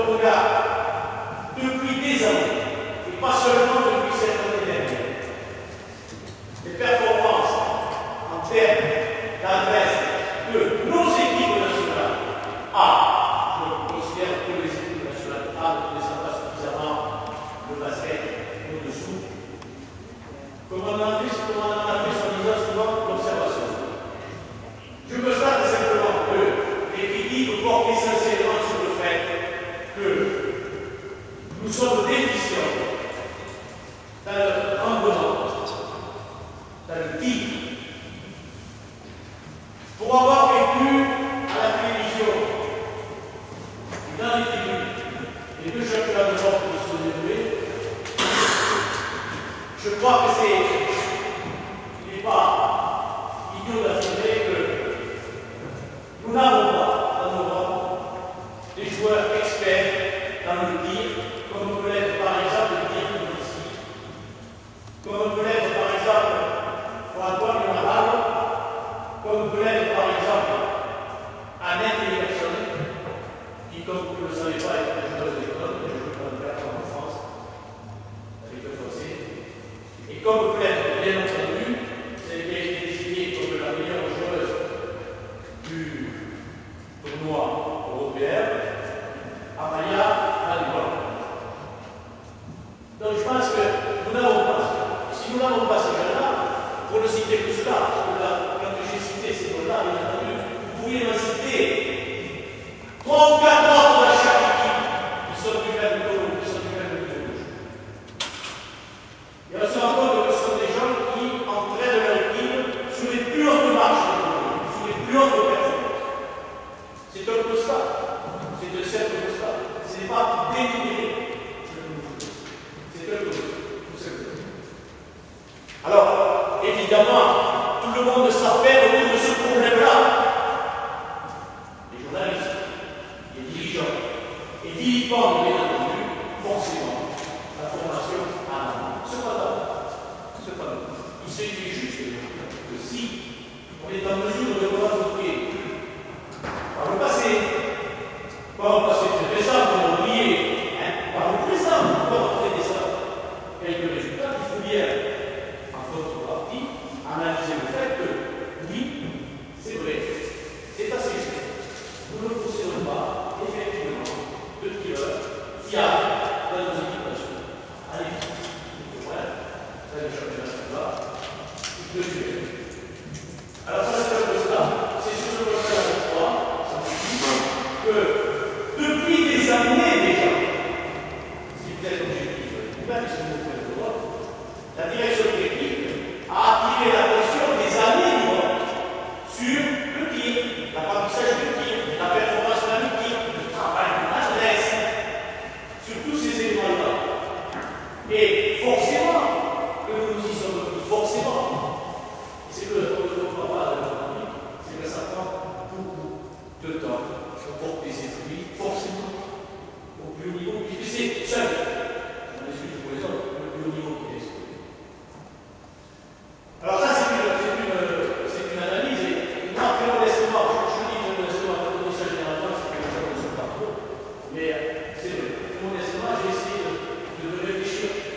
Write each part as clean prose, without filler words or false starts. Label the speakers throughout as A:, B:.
A: votre regard depuis des années, et pas seulement depuis cette année dernière. Les performances en termes d'adresse de nos équipes nationales. Je considère que les équipes nationales ne descendent pas suffisamment le basket au-dessous. Comme on a fait soi-disant souvent l'observation. Je constate simplement que l'équilibre porte essentiellement sur le fait que nous sommes déficients dans le rendement, dans le tir. Pour avoir vécu à la télévision et dans les tribunes les deux championnats d'Europe qui sont déroulés, je crois que il n'est pas idiot d'affirmer que nous n'avons pas dans nos rangs des joueurs experts dans le tir, comme peut l'être par exemple le tir de ici, comme peut l'être par exemple Antoine Nadal, comme peut l'être par exemple Annette Anderson, qui, comme vous ne le savez pas, est une joueuse d'école, qui a joué pour le Bertrand en France, avec le fossé. Et comme peut l'être, bien entendu, celle qui a été désignée comme la meilleure joueuse du tournoi européen, Amalia Maliban. Donc je pense que nous n'avons pas ça. Si nous n'avons pas ces gens-là, pour ne citer que cela, parce que là, quand j'ai cité ces noms-là, bien entendu, vous pourriez m'en citer 3 ou 4 autres à chaque équipe qui sont du même niveau, qui sont du même niveau. Et on se rend compte que ce sont des gens qui entraînent leur équipe sur les plus hautes marches, sur les plus hautes performances. C'est un constat, c'est un simple constat. Ce n'est pas délibéré. C'est un constat. Alors, évidemment, tout le monde s'appelle autour de ce problème-là. Les journalistes, les dirigeants, et vilipendent, bien entendu, forcément, la formation à l'âme. Cependant, il s'agit juste que si on est en mesure de revendiquer par le passé très récent, on a oublié, par le présent, encore très récent, quelques résultats, il faut bien, en contrepartie, analyser le fait que, oui, c'est vrai, c'est assez juste. Nous ne possédons pas, effectivement, de tireurs fiables dans nos équipes nationales. Allez, c'est le championnat, je le suis. Alors, ça, c'est un constat. C'est sur ce constat de foi, ça me dit que depuis des années déjà, si vous êtes objectif, même si vous faites le droit, la direction technique a attiré l'attention des années du monde sur le tir, l'apprentissage du tir, la performance analytique, le travail de l'adresse, sur tous ces éléments-là. Et forcément, que nous nous y sommes mis, forcément, c'est que on ne comprend pas de l'économie, c'est que ça prend beaucoup de temps pour porter ses fruits, forcément, au plus haut niveau, puisque c'est seul, on les suit pour les autres, le plus haut niveau qui est. Alors ça, c'est une analyse, et moi, très modestement, je dis modestement, comme ça généralement, c'est que les gens ne sont pas trop, mais c'est vrai, modestement, j'ai essayé de réfléchir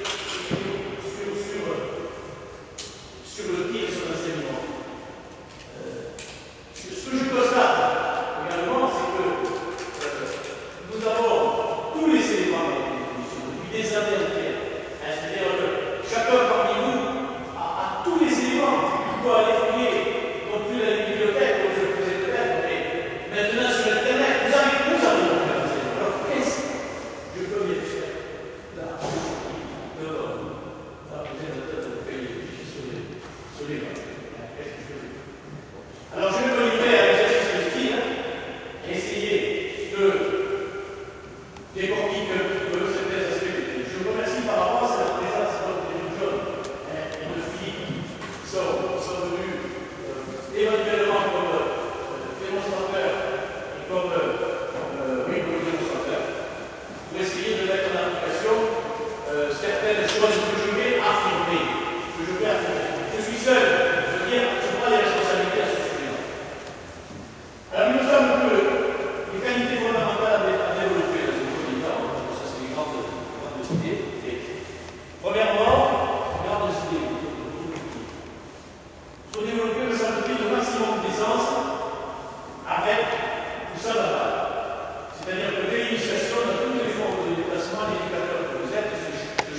A: sur le tir et sur l'enseignement. Ce que je constate également, c'est que nous avons tous les éléments de définition depuis des années entières. C'est-à-dire que chacun parmi nous a tous les éléments. Il doit aller fouiller, non plus dans les bibliothèques, comme je le faisais peut-être, mais maintenant sur Internet, vous avez les éléments. Alors qu'est-ce que je peux bien faire?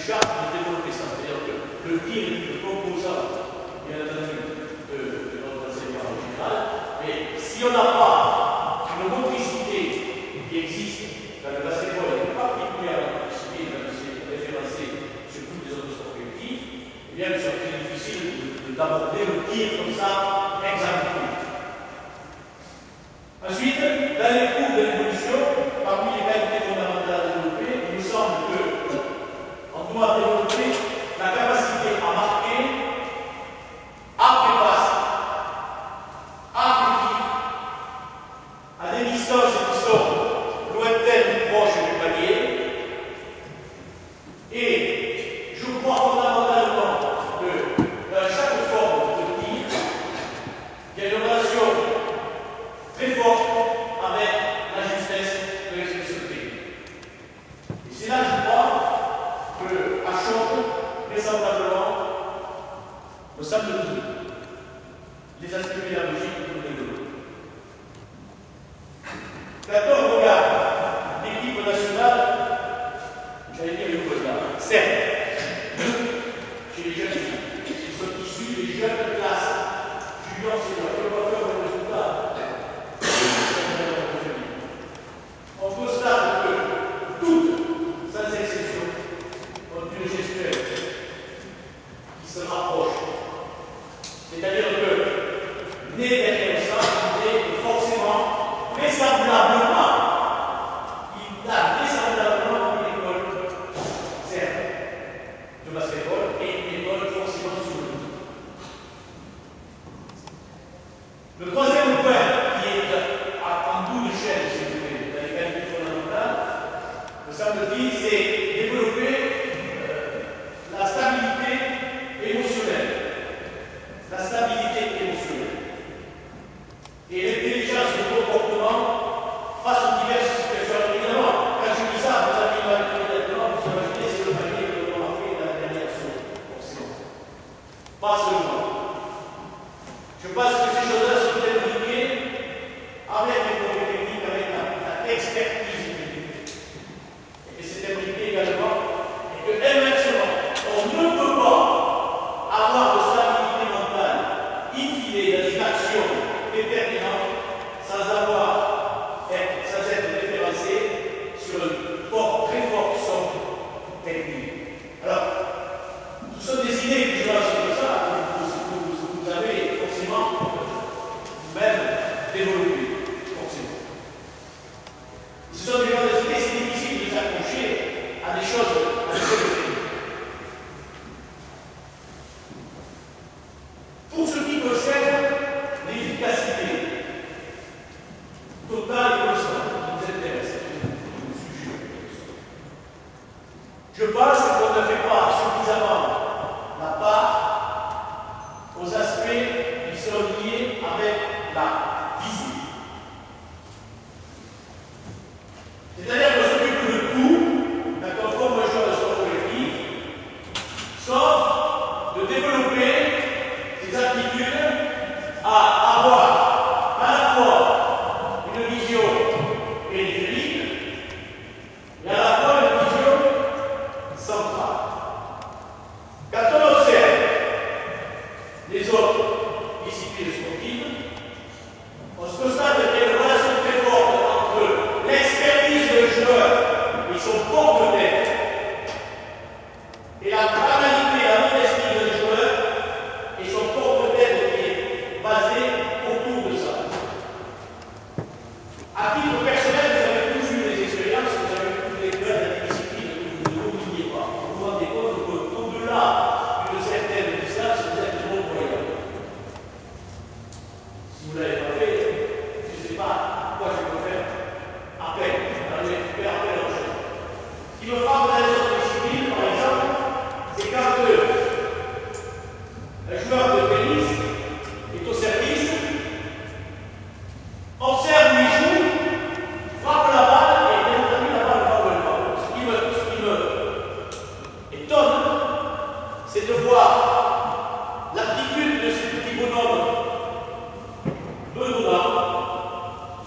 A: charte de développer ça. C'est-à-dire que le tir est une composante, bien entendu, de notre enseignement en général, mais si on n'a pas une motricité qui existe dans le basketball, et particulièrement discipline, dans c'est référencé sur toutes les autres sports collectifs, eh bien, c'est très difficile d'aborder le tir comme ça, exactement. Ensuite, dans les cours de l'évolution, parmi les qualités fondamentales à développer, il me semble qu'on doit développer la capacité à marquer après passe, après tir, à des distances qui sont lointaines ou proches du panier. Et je crois fondamentalement que dans chaque forme de tir, il y a une relation très forte avec la justesse de l'expression technique. Et c'est là, je crois, qu'à Choc, vraisemblablement, me semble-t-il, les aspects pédagogiques nous développent. Quand on regarde l'équipe nationale, j'allais dire Yougoslavie, certes, chez les jeunes filles, ils sont issus des jeunes classes, juniors, seniors, je ne peux pas faire le résultat. On constate que toutes, sans exception, ont une gestuelle qui se rapproche. C'est-à-dire que, né derrière ça, il est forcément, vraisemblablement, il a vraisemblablement une école, certes, de basketball, et une école forcément sur le dos. Le troisième point, qui est en bout de chaîne, si vous voulez, dans les qualités fondamentales, me semble-t-il, c'est développer la stabilité émotionnelle. La stabilité émotionnelle. Et l'intelligence du comportement face aux diverses situations. Évidemment, quand je dis ça, vous avez immédiatement, vous imaginez, c'est le panier que l'on a fait dans la dernière saison, forcément. Pas seulement. Je pense que ces choses-là sont imbriquées avec les progrès techniques, avec la expertise technique. Et que c'est imbriqué également, et que inversement, on ne peut pas avoir de stabilité mentale infilée dans une action déterminante sans être référencé sur une très forte somme technique. Alors, ce sont des idées que je vais sur ça, que vous avez forcément vous-même développées, forcément. Ce sont des idées, c'est difficile de s'accrocher à des choses techniques. Pour ce qui concerne l'efficacité totale et constante qui nous intéresse, je pense qu'on ne fait pas suffisamment la part aux aspects qui sont liés avec la visée. C'est-à-dire qu'on s'occupe de tout, quand on forme un genre de sport collectif, sauf de développer ses aptitudes à avoir à la fois une vision périphérique et à la fois une vision centrale. Quand on observe les autres disciplines sportives, on se constate qu'il y a une relation très forte entre l'expertise du joueur et son propre tête et la banalité, la modestie du joueur et son propre tête qui est basé autour de ça. À titre personnel, vous avez tous eu des expériences, vous avez tous découvert des disciplines que vous ne dominiez pas. Vous vous rendez compte qu'au-delà d'une certaine distance, vous êtes trop voyant. Si vous ne l'avez pas fait, je ne sais pas quoi je peux faire après. Alors, je vais faire après autre chose. Ce qui me frappe dans les autres disciplines, par exemple, c'est quand un joueur de tennis est au service, observe où il joue, frappe la balle et bien entendu la balle va où elle va. Ce qui me étonne, c'est de voir l'aptitude de ce petit bonhomme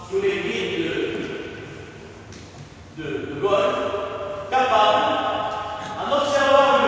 A: sur les grilles de golf, capable, en observant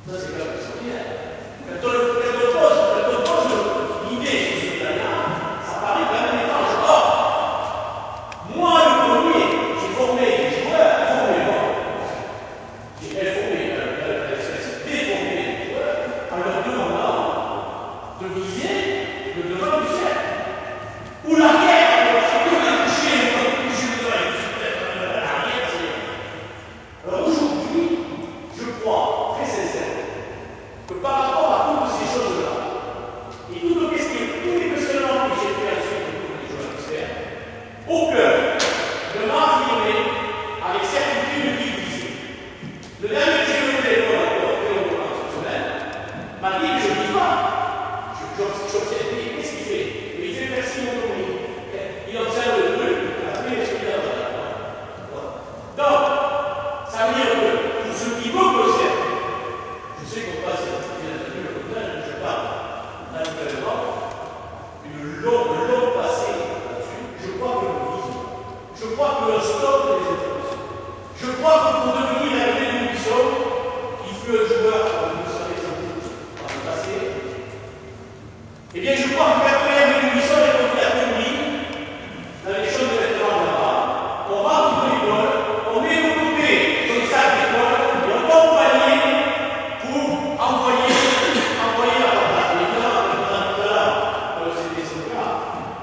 A: Ça, c'est quand même extraordinaire. Quand on pose l'idée sur ce plan-là, ça paraît quand même étrange. Or, moi, le premier, j'ai formé des joueurs, formé, j'ai déformé des joueurs en leur demandant de viser le devant du cercle. Ou l'arrière, c'est tout un coucher, alors aujourd'hui, je crois très sincèrement que par rapport à toutes ces choses-là, et tous les questionnements que j'ai fait ensuite autour des joueurs experts, au cœur de m'affirmer avec certitude qu'il disait. Le dernier que j'ai eu au téléphone encore, cette semaine, m'a dit que je ne dis pas. J'observe, qu'est-ce qu'il fait? Il fait merci mon commis. Il observe le truc, après il se dit donc, ça veut dire que pour ceux qui veulent observer, je sais qu'on passe je parle naturellement une longue passée là-dessus. Je crois que le vision, je crois que le stock des informations, je crois que pour devenir la clé du buisson, il fut un joueur, comme vous le savez sans doute, par le passé. Eh bien, je crois que la première clé du buisson est comme il a compris dans les choses de vêtements là-bas. On rentre dans l'école, on met de côté son sac d'école et on va au panier pour envoyer la patate. Évidemment, c'est des soldats,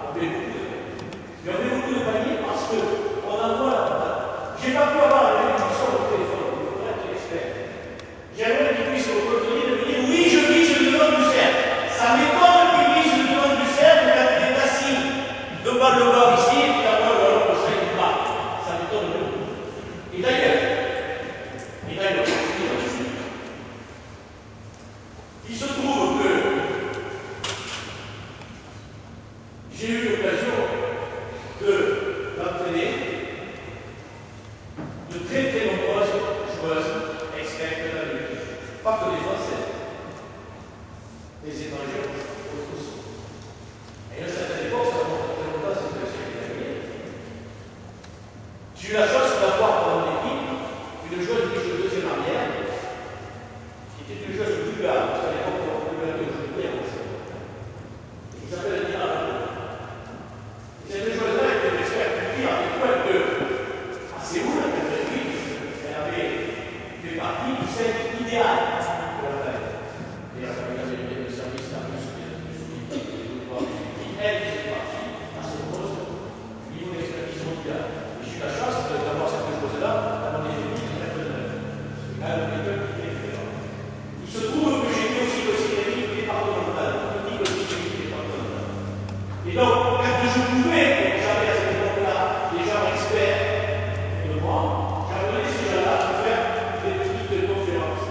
A: on met beaucoup de paniers. Mais on met beaucoup de paniers parce qu'on envoie la patate. Je n'ai pas pu avoir la réduction au téléphone, il faudrait être expert. J'aimerais qu'il puisse me retenir et me dire oui, je vise le devant du cercle. Ça m'étonne qu'il vise le devant du cercle quand il est assis devant le bord ici et puis après le sein du bas. Ça m'étonne beaucoup. Et d'ailleurs, il se trouve que j'ai eu l'occasion d'entraîner de très très nombreuses joueuses expertes de la lutte. Pas que les Français, les étrangers aussi. Et à une certaine époque, ça remonte très longtemps, c'est que j'ai gagné. J'ai eu la chance d'avoir dans mon équipe une joueuse qui joue deuxième arrière, qui était une joueuse bulgare, parce qu'à l'époque, on pouvait jouer bien. Il s'appelle Nina Rato. Et cette joueuse-là était une experte du tir, avec quoi que, à Séoul, elle avait fait partie du cercle idéal pour la fête. Et elle avait été de service à plus elle faisait partie à ce poste au niveau d'expertise mondiale. Et j'ai eu la chance d'avoir cette chose-là dans mon équipe. C'est quand même quelqu'un qui est différent. Il se trouve que j'ai été aussi le secrétaire départemental, le petit départemental. Et donc, quand je pouvais, j'avais à cette époque-là des gens experts de moi, j'avais donné ces gens-là à faire des petites conférences.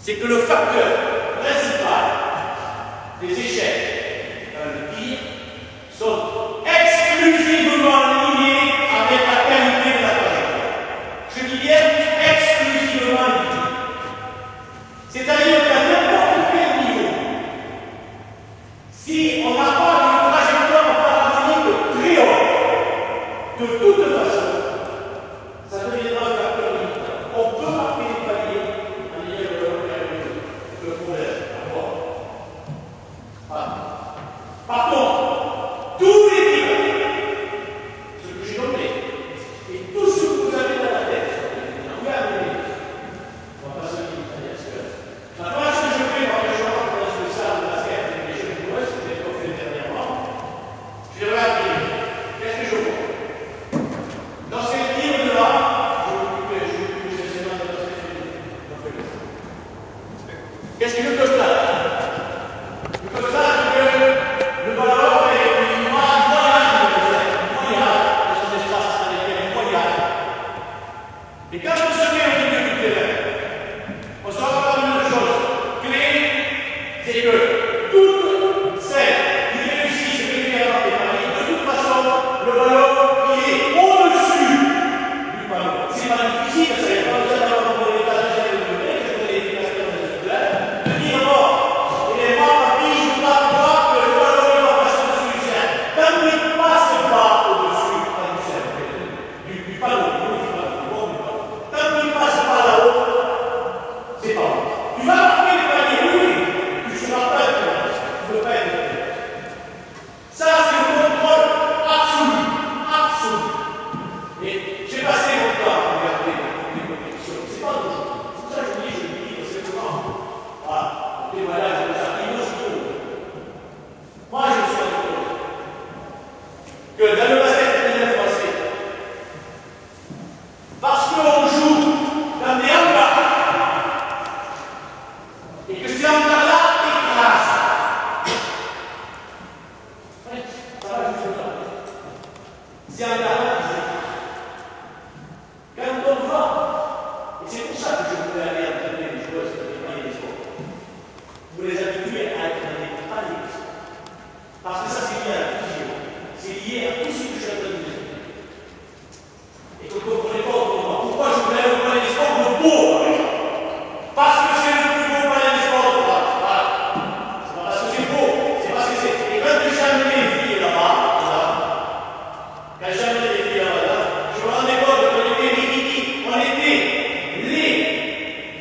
A: c'est que le facteur principal des échecs dans le tir sont exclusivement liés avec la qualité de la trajectoire. Je dis bien exclusivement liés. C'est-à-dire qu'à n'importe quel niveau, si on n'a pas une trajectoire parabolique très haute, de toute façon, ça deviendra un facteur limitant. On peut marquer des paliers en ayant le problème. Par contre, tous les tirs, ce que j'ai nommé, et tout ce que vous avez dans la tête, regardez, on va pas se limiter, bien sûr. La première chose que je fais quand je rentre dans ce salle de basket avec les jeunes joueurs, ce que j'ai fait dernièrement, je regarde, qu'est-ce que je vois? Dans ces tirs-là, je m'occupe essentiellement de la basket. Qu'est-ce que je peux faire? Je peux faire que le ballon est une image dans son espace avec les moyens. Et quand on se met au milieu du terrain, on se rend compte d'une chose clé, c'est que toutes celles qui réussissent ce qui est à Paris, de toute façon, le ballon il est au-dessus du ballon. C'est pas difficile, ça n'est pas besoin d'avoir un bon état de je connais l'efficacité dans les scolaires, de dire bon, il est mort à pied, je ne pas que le ballon il va passer au-dessus du ciel. Quand il ne passe pas au-dessus du ciel, du ballon, quand il passe par là-haut, c'est pas bon. Tu vas marquer le panier, oui, tu ne seras pas efficace, tu ne peux pas être efficace. Ça, c'est le contrôle absolu, absolu. Et j'ai passé mon temps à regarder les compétitions, c'est pas toujours. C'est pour ça que je le dis simplement. Voilà, le témoignage de ça, il nous trouve. Moi, je suis en train que dans le basket français, parce qu'on joue dans des hangars, et que ces hangars-là écrasent. Ça va, je vous le dis. Ces hangars-là, ils écrasent. Quand on va, et c'est pour ça que je voulais aller entraîner les joueurs sur les paliers des sports, pour les habituer à être dans des paliers. Parce que ça, c'est lié à la vision. C'est lié à tout ce que je suis en train de dire. Et que vous ne comprenez pas autrement. Pourquoi je voulais aller au palais des sports de Beau, par exemple? Parce que c'est le plus beau palais des sports de France. Voilà. C'est pas parce que c'est beau, c'est parce que c'est. Et quand j'ai amené les filles là-bas, quand j'ai amené les filles là-bas, je me rendais compte qu'on était on était les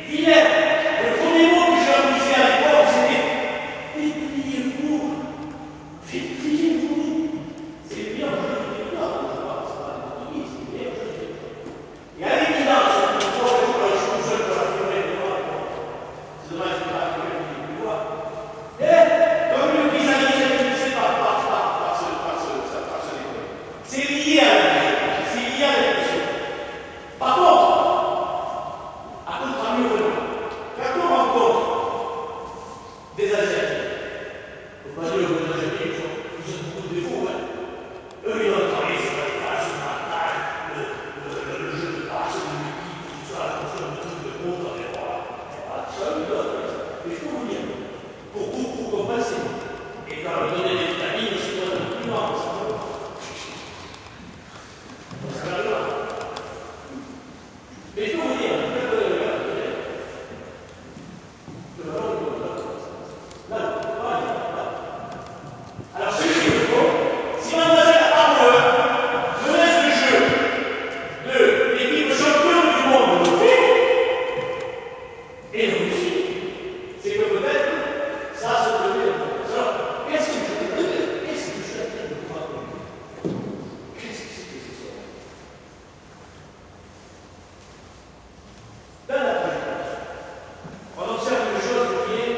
A: vilains. Le premier mot que j'ai utilisé à l'époque, c'était pétriez-vous. Pétriez-vous. C'est bien, je ne dis pas, c'est pas des c'est bien, je ne dis pas. Et à l'évidence, on voit que je suis seul pour la figure de moi. C'est dommage que la figure de moi. Et comme le prisonnier, c'est pas par ce décor. C'est lié à la vie, c'est lié à la vie. Par contre, à contrario de nous, quand on rencontre des Asiatiques, on va dire que les Asiatiques, ils ont beaucoup de défauts, hein. Eux, ils ont travaillé sur la face, sur la taille, le jeu de passe, le multi, tout ça, la fonction de trucs de compte, et voilà. Ça, ils donnent. Mais je peux vous dire, pour compenser, et quand on donne des vitamines, c'est pas le plus grand, ça va. Ça va là. Mais je peux vous dire, alors, ce que je veux, si mademoiselle Armour menace le jeu de l'équipe championne du monde de fait, et de Russie, c'est que peut-être ça se devait. Alors, qu'est-ce que je veux dire? Qu'est-ce que je suis en train de vous raconter? Qu'est-ce que c'est que ce soir? Dans la présentation, on observe une chose qui est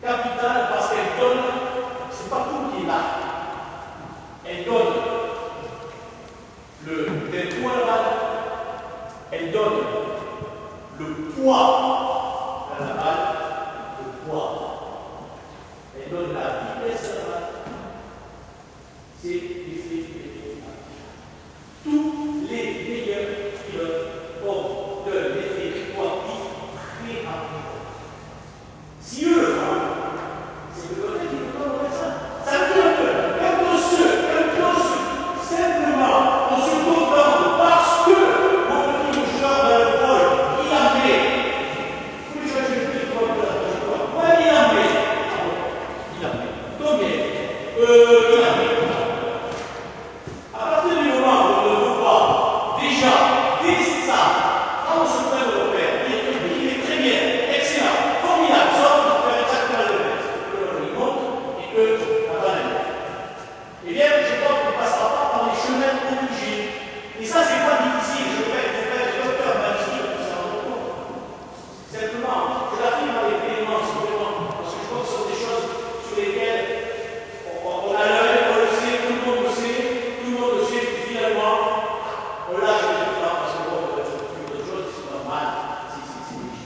A: capitale parce qu'elle donne, c'est pas tout qui est là. Elle donne le poids là, elle donne le poids à la balle, le poids. Elle donne la vitesse à la balle. C'est l'effet. Tous les meilleurs pilotes ont de l'effet sportif très Et ça, c'est pas difficile. Je vais être docteur magistral, ça va beaucoup. Simplement, je l'affirme avec éléments, simplement, parce que je pense que ce sont des choses sur lesquelles on a l'œil, on le sait, tout le monde le sait, puis finalement, on lâche les gens parce que bon, on va faire autre chose, c'est normal, c'est légitime.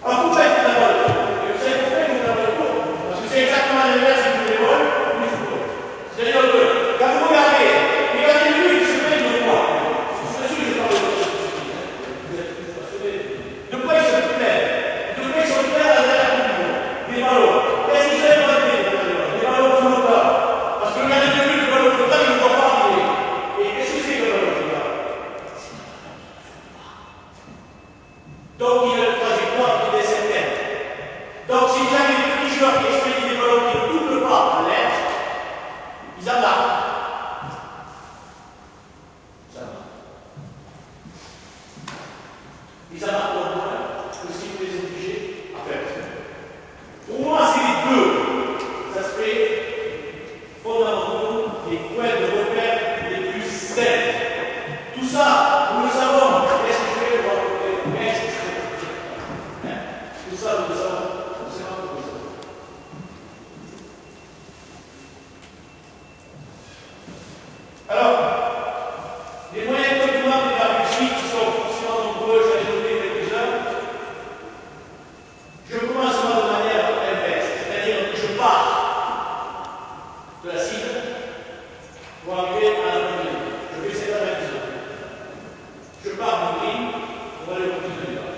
A: Alors pourquoi est-ce que vous avez le cours? Et vous savez pourquoi vous avez le cours? Parce que c'est exactement l'inverse du football, du football. C'est-à-dire que quand vous regardez lui, il se met de quoi? Je suis sûr que je parle de quoi. De quoi il se plaît? De quoi il se plaît à la Coupe du Monde? Des ballons. Qu'est-ce qu'ils aiment dans des ballons flottants? Parce que regardez le but de ballon flottant, ils ne vont pas arriver. Et qu'est-ce que c'est que le ballon flottant? Donc il a une trajectoire qui est certaine. Donc si vous avez des petits joueurs qui expédient des ballons qui ne doublent pas à l'air, ils en marquent. Ils en marquent au moins que si vous les obligez à faire. Pour moi, c'est les deux aspects fondamentaux, les points de repère les plus simples. Tout ça, nous le savons. Qu'est-ce que je fais pour apporter? Qu'est-ce que je fais? Tout ça, nous le savons. Nous savons tout ça. Alors, les moyens contournables de la réussite qui sont forcément nombreux, je vais donner quelques-uns. Je commence moi de manière inverse, c'est-à-dire que je pars de la cible pour arriver à la bonne ligne. Je fais cette analyse. Je pars du green pour aller au bout de l'heure.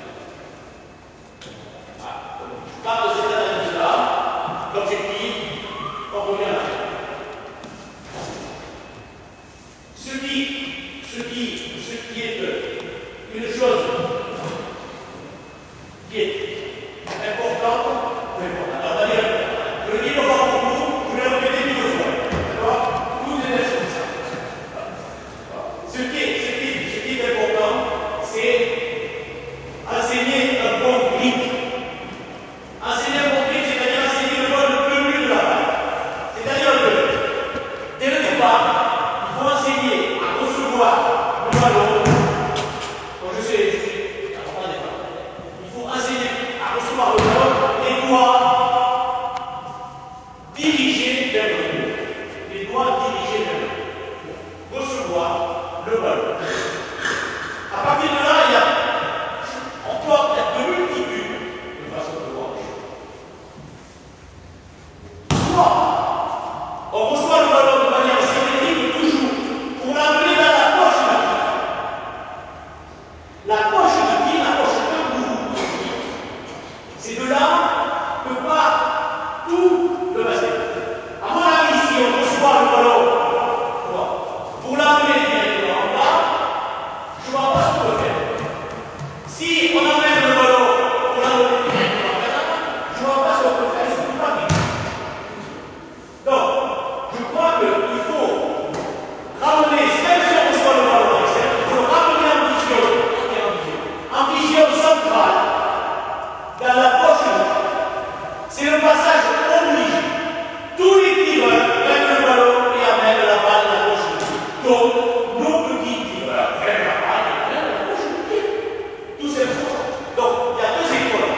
A: Je pars de cette analyse-là, l'objectif, on revient à la fin. Ce qui est une chose qui est importante, alors on va dire, je le dis une fois pour vous, je vais le répéter 1000 fois. D'accord? Tout est nécessaire. Ce qui est important, c'est enseigner un bon grip. Enseigner un bon grip, c'est-à-dire enseigner le bon menu de la balle. C'est-à-dire que, dès le départ, il faut enseigner à recevoir le ballon. Quand je sais, il faut enseigner à recevoir le ballon et doigts dirigés vers le but. Les doigts dirigés vers le but. Recevoir le ballon. À partir de là, on peut avoir de multitudes de façons de voir les choses. Soit on reçoit le ballon de manière symétrique toujours pour l'amener dans la poche de qui? La poche de qui? La poche de vous. C'est de là que part tout le basket. À mon avis, si on reçoit le ballon pour l'amener directement en bas, je ne vois pas ce qu'on peut faire. Si on amène le ballon pour l'amener directement en bas, je ne vois pas ce qu'on peut faire. Je ne peux pas dire. Donc, je crois qu'il faut ramener, même si on reçoit le ballon, il faut ramener en vision centrale dans la poche. C'est le passage obligé. Tous les tireurs prennent le ballon et amènent la balle dans la poche. Donc, nos petits tireurs prennent la balle et amènent la poche. Tout simplement. Donc, il y a deux écoles.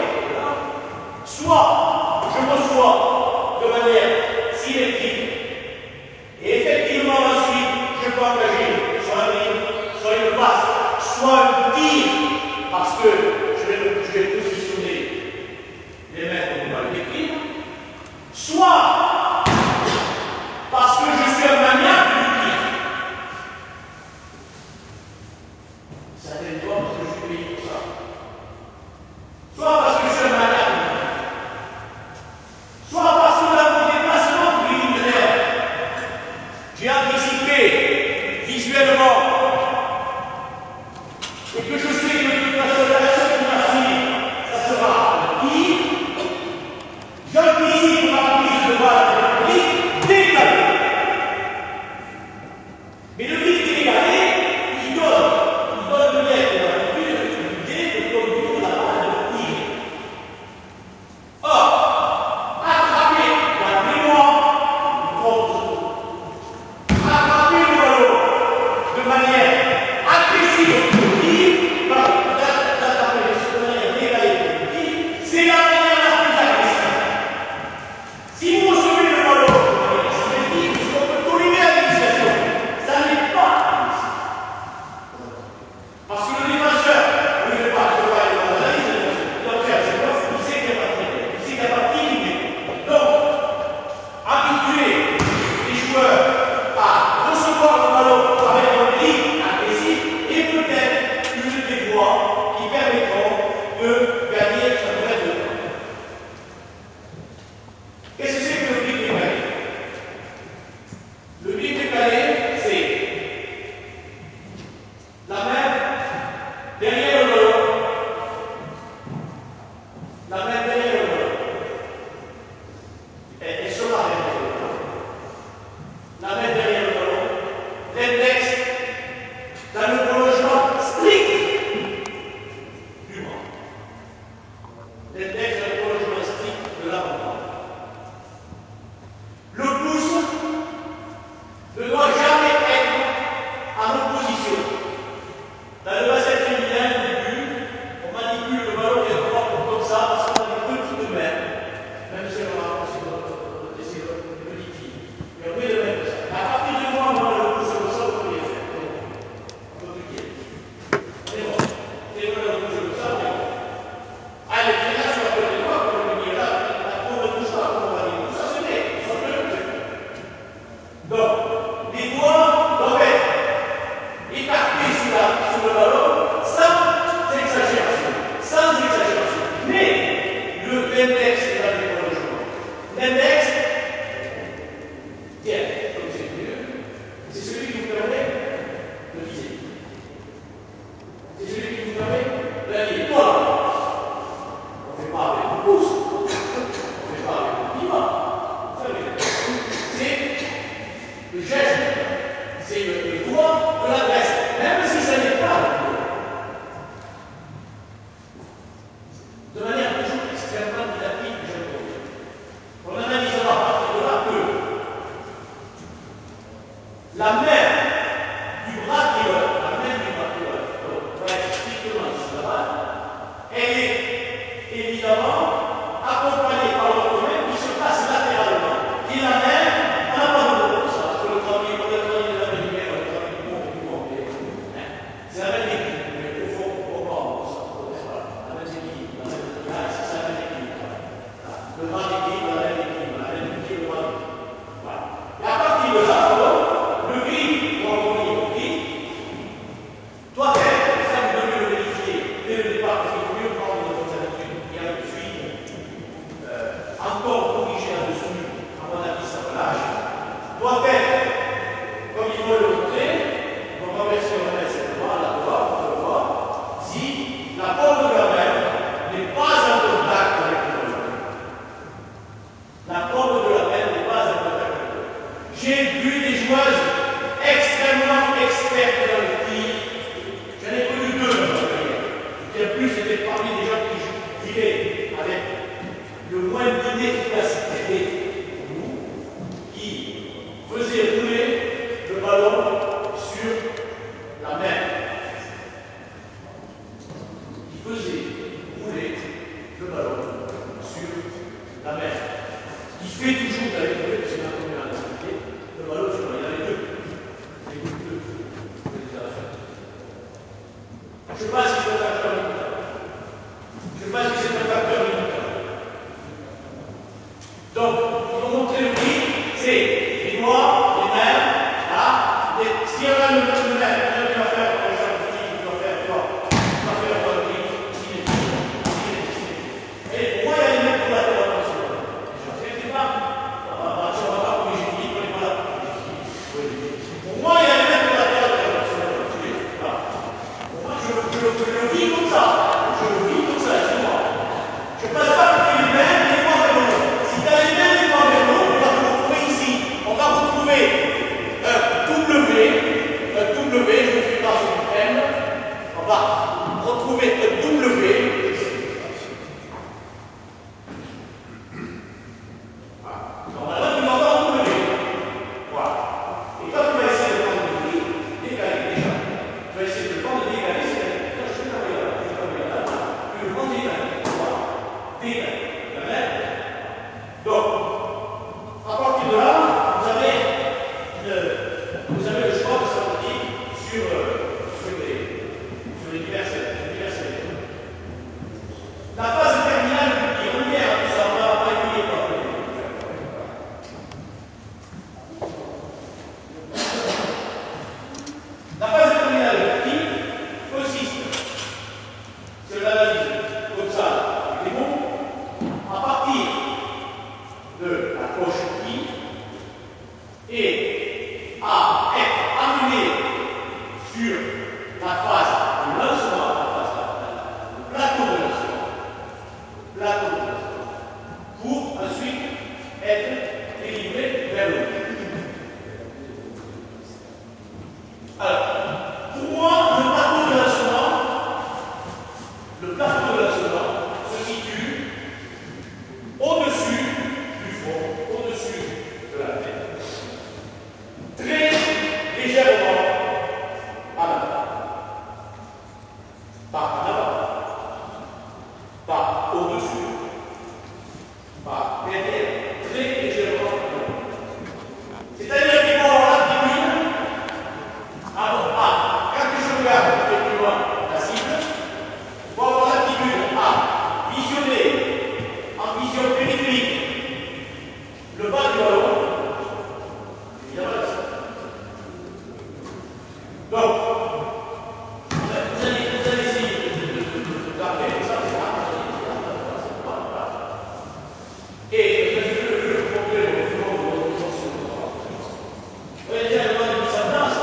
A: Soit je reçois de manière symétrique, et effectivement ensuite je peux engager soit un dribble, soit une passe, soit un tir, parce que je vais positionner les mains comme on va le décrire, soit parce que je suis un maniaque du tir. Certaines fois parce que je suis payé pour ça. Soit parce que je suis un maniaque du tir. Soit parce que dans mon déplacement de ligne de l'air, j'ai anticipé visuellement et que je sais que le déplacement de l'air, ça sera le tir. J'anticipe ma prise de balle avec le tir décalé. Mais le tir décalé, il donne de l'air de l'idée de conduire la balle de tir. Or, attraper la mémoire, attraper le ballon de manière la main derrière le ballon, l'index dans le prolongement strict du bras. L'index dans le prolongement strict de l'avant-bras. Le pouce ne doit jamais être en opposition. Dans le bassin féminin, au début, on manipule le ballon des droits comme ça, parce qu'on a des petites mains, même si on a aussi des petites filles. Mais on met de même que ça. À partir du moment où on a le pouce comme ça, on peut rien faire. On peut plus dire. C'est bon. C'est bon, le pouce comme ça, on est bon. Allez, viens là, sur la pointe des doigts, pour le venir là, on le touche pas, on va dire. Ça, c'est bien. Ça, c'est bien. Donc, les doigts doivent être écartés sur le ballon sans exagération. Sans exagération. Mais l'index est dans le prolongement. L'index, tiens, comme c'est mieux, c'est celui qui vous permet de viser. C'est celui qui vous permet d'aller. Voilà. On ne fait pas avec le pouce. On ne fait pas avec le piment. C'est le geste, c'est le doigt de l'adresse, même si ce n'est pas le doigt. De manière toujours extrêmement didactique, je le dis. On analysera à partir de là que la main du bras tireur, donc on va être strictement sur la balle, elle est évidemment accompagnée par l'autre main qui se passe latéralement. Et la main, on n'a pas de mot pour ça, parce que le travail, on a travaillé les Américains, on a travaillé du monde, c'est la même équipe, mais au fond, on parle pour ça, la même équipe, c'est la même équipe. Le bras d'équipe, la même équipe, le bras d'équipe. Voilà. Et à partir de là, le grip, pour en revenir au grip, doit être, ça vous devez le vérifier dès le départ, parce qu'il faut mieux prendre vos habitudes et à suivre, encore corriger là-dessus, à mon avis, ça relâche, doit être, comme il faut le montrer, on va verser le main cette fois, là devant, on peut voir, si la paume de la main n'est pas en contact avec le ballon. La paume de la main n'est pas en contact avec le ballon. J'ai vu des joueuses extrêmement expertes dans le tir. J'en ai connu deux dans ma carrière. Et en plus, c'était parmi des gens qui tiraient avec le moins d'inefficacité, qui faisaient rouler le ballon sur la main. Qui faisait rouler le ballon sur la main. Qui fait toujours d'aller rouler, parce que c'est la première activité, le ballon sur la main. Il y en avait deux. Il y en avait deux. Je ne sais pas si c'est un facteur limitant. Je ne sais pas si c'est un facteur limitant. Donc, pour vous montrer le prix, c'est les doigts, les mains, là. Si on a le main, on va faire, par exemple, il doit faire quoi? On va faire quoi le prix? Et pour moi, il y a les mains pour la tête attention. C'est pas. On va pas corriger le prix, on n'est pas là. Pour moi, il y a les mains pour la tête attention. Pour moi, je le vis comme ça. Je le vis comme ça, excuse-moi. Je ne passe pas depuis les mains, les doigts vers le haut. Si tu as les mains, les doigts vers le haut, on va retrouver ici. On va retrouver un W, je ne fais pas sur une M. On va retrouver un W. Normalement, tu m'entends un W. Voilà. Et quand tu vas essayer de prendre le prix, décaler déjà. Tu vas essayer de le prendre, décaler, c'est-à-dire, je vais t'envoyer là, tu le prends, décaler. Voilà. Décaler. Donc, à partir de là, vous avez le choix de sortir sur les diverses légèrement à l'avant. Pas à l'avant. Pas au-dessus. Pas derrière. Très légèrement. C'est-à-dire qu'il faut avoir la tribune. Quand je regarde effectivement la cible, il faut avoir la tribune à visionner en vision périphérique le bas du ballon. Donc, vous allez essayer de garder ça, et je vais vous montrer le vous voyez déjà le bas de sa place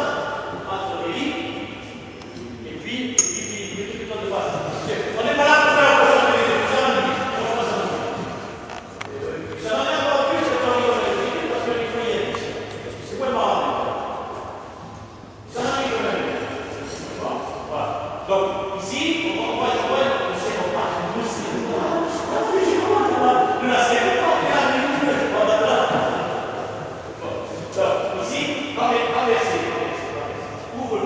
A: entre les lignes, et puis mettez le temps de face. On n'est pas là pour faire ressortir les études, ça n'en est pas plus, c'est pas rigolo, parce que les foyers, c'est quoi le marrant? Ça n'en est pas même. Bon, voilà. Donc, ici, on voit le séropa. Le séropa. De la séropa, regardez, on va là. Donc, ici, inversé. Ouvre.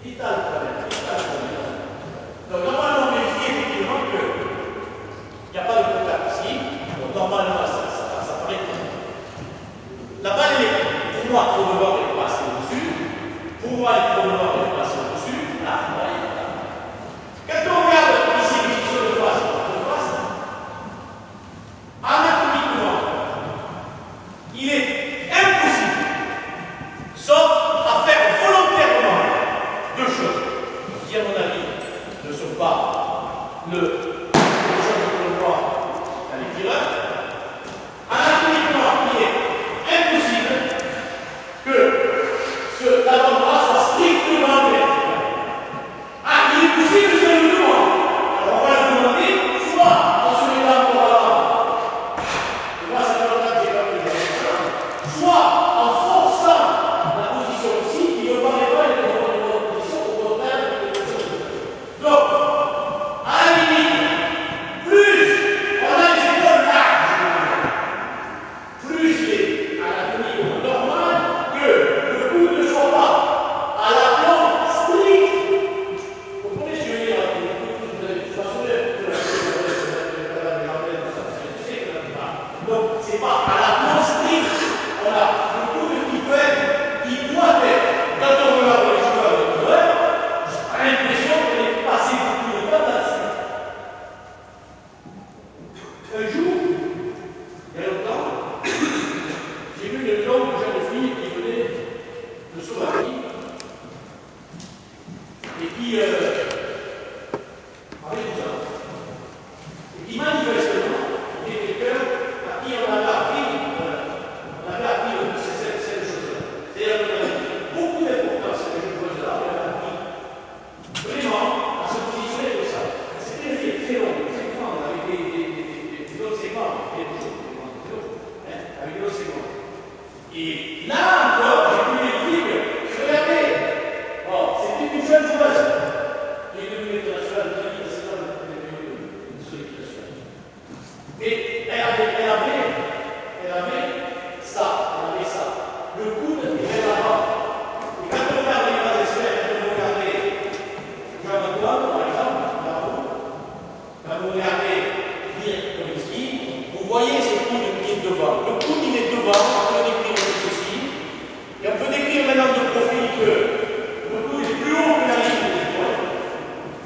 A: Étale quand même. Donc, normalement, on vérifie effectivement qu'il n'y a pas de contact ici. Donc, normalement, ça paraît que la balle, elle est pour moi, pour le voir, elle est passée au-dessus. Pour moi, elle est passée au-dessus. Là, voilà. Quand on regarde ici, sur le face, anatomiquement, il est impossible, sauf à faire volontairement deux choses, qui, à mon avis, ne sont pas le chose que l'on voit dans les tireurs. Anatomiquement, il est impossible que l'avant-bras soit strictement ouvert. Il est possible que je le demande. Alors on va le demander, soit en se mettant pour l'avant, et moi ça fait longtemps que j'ai pas vu les choses, soit en forçant la position ici, qui ne paraît pas être une bonne position, au contraire de la position. Donc, à la limite, plus on a les épaules larges, plus il est anatomiquement normal que le coup ne soit pas à la plante stricte. Vous comprenez ce que je veux dire? Vous avez tout façon donc, c'est pas à la plante stricte. Voilà, le coup qui doit être, quand on regarde les joueurs de joueurs, on a l'impression qu'on est passé beaucoup de temps là-dessus. Un jour, il y a longtemps, j'ai vu une jeune fille qui venait de Slovaquie et qui avait des gens. Et qui manifestement était quelqu'un à qui on avait appris ces choses-là. C'est-à-dire qu'on avait beaucoup d'importance à ces choses-là, on avait appris vraiment à se positionner comme ça. C'était très long, très grand, avec des autres segments, avec des autres segments. Et là encore, j'ai vu les filles, regardez, c'était une jeune joueuse qui est devenue internationale, qui a mis c'est dans le sollicitations. Mais elle avait ça. Le coude était là-bas. Et quand on regarde les bases experts, quand on regardait Jean-Antoine, par exemple, là-haut, quand vous regardez bien comme ici, vous voyez ce coude qui est devant. Le coude, il est devant, on peut décrire ceci. Et on peut décrire maintenant de profil que le coude est plus haut que la ligne des épaules.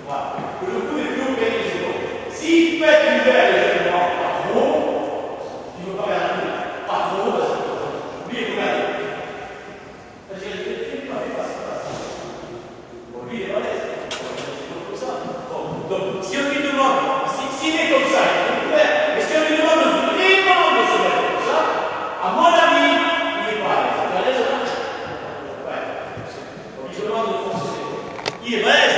A: Voilà. Que le coude est plus haut que la ligne des épaules. S'il pète l'hiver légèrement, pas trop, il ne veut pas regarder, pas trop, lui, il regarde. Parce qu'il est pas facile. Bon, lui, il est balèze. C'est comme ça. Bon, donc, si on lui demande, s'il est comme ça, il est ouvert, mais si on lui demande vraiment de se mettre comme ça, à mon avis, il est balèze. Balèze, là? Ouais. Donc, il se demande de forcer. Il est balèze.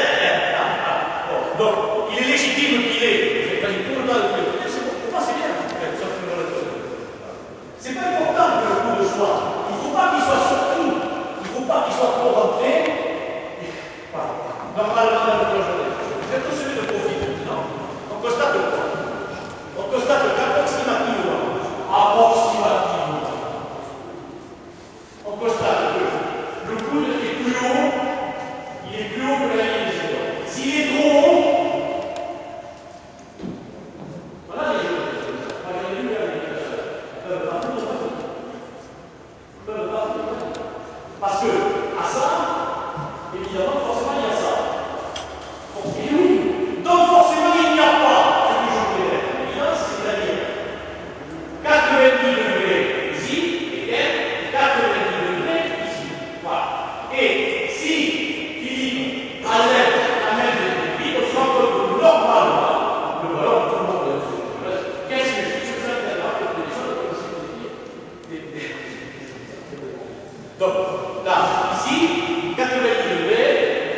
A: Bon, donc, il est légitime qu'il est. Je vais tout le temps le dire. Pour moi, c'est bien. C'est pas important que le coup de soit. Il ne faut pas qu'il soit surtout. Il ne faut pas qu'il soit trop rentré. Normalement, dans notre journée. C'est tout celui de profil. Non? On constate quoi? On constate qu'approximativement, on constate que Parce que à ça, évidemment, forcément, il y a ça. Et oui, donc forcément, il n'y a pas ce que je voulais mettre en évidence, c'est-à-dire 90 degrés ici, et 90 degrés ici. Voilà. Et si Philippe amène le débit, on se rend compte que normalement, le ballon, tout le monde qu'est-ce que je suis en train de des choses comme si vous étiez donc, là, ici, 90 degrés,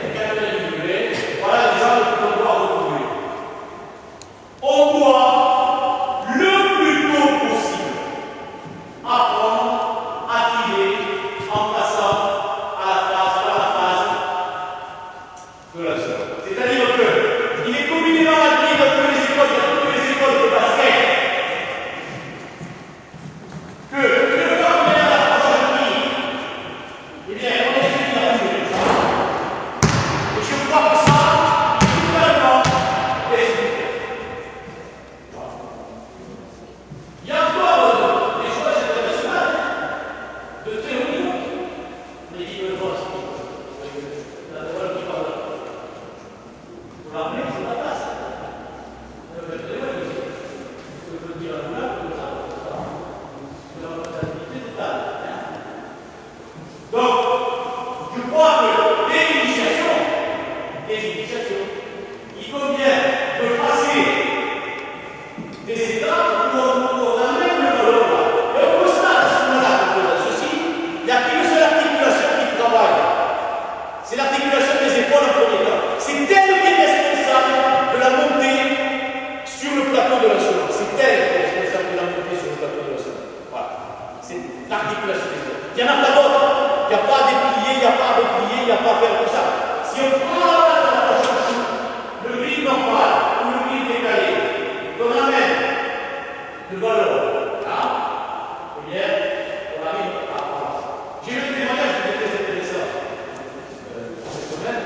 A: voilà les angles qu'on doit retrouver. On doit, le plus tôt possible, apprendre à tirer en passant à la phase de la seconde. C'est-à-dire qu'il est communément admis dans toutes les écoles de basket, que le temps de la prochaine eh bien, on est fini dans la minute. Et je crois que ça, finalement, est il y a encore des choses internationales de théorie, mais qui me font la parole qui parle. Vous l'amenez sur la place. Je peux dire à vous là, comme ça. C'est la responsabilité totale. Donc, je crois que les initiations, il convient de passer des étapes où on amène le ballon là. Et au constat, à ce moment-là, ceci, il n'y a qu'une seule articulation qui travaille. C'est l'articulation des épaules en premier temps. C'est elle qui est responsable de la montée sur le plateau de la semence. C'est elle qui est responsable de la montée sur le plateau de la semence. Voilà. C'est l'articulation des épaules. Il n'y en a pas d'autre. Il n'y a pas à déplier, il n'y a pas à replier, il n'y a pas à faire tout ça. Si on prend le grille normal ou le grille décalé, qu'on amène le ballon là, eh bien, on arrive à France. J'ai eu un témoignage qui était très intéressant cette semaine,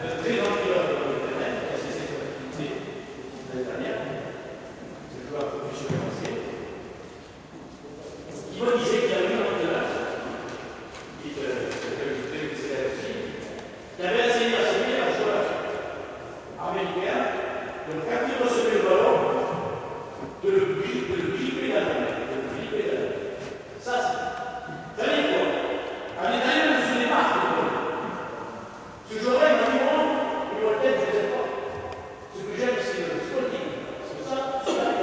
A: de très entraîneur de l'Internet, qui a cessé son activité l'année dernière, c'est le joueur professionnel français. Il me disait qu'il y avait un entraîneur qui avait essayé à semer un joueur américain, donc quand il recevait le ballon, de le flipper dans la main. Ça, c'est quoi? En italien, on ne se souvenait pas de ballon. Ce joueur-là, il m'a dit, bon, il doit peut-être, je ne sais pas. Ce que j'aime, c'est le sporting. C'est ça, c'est là,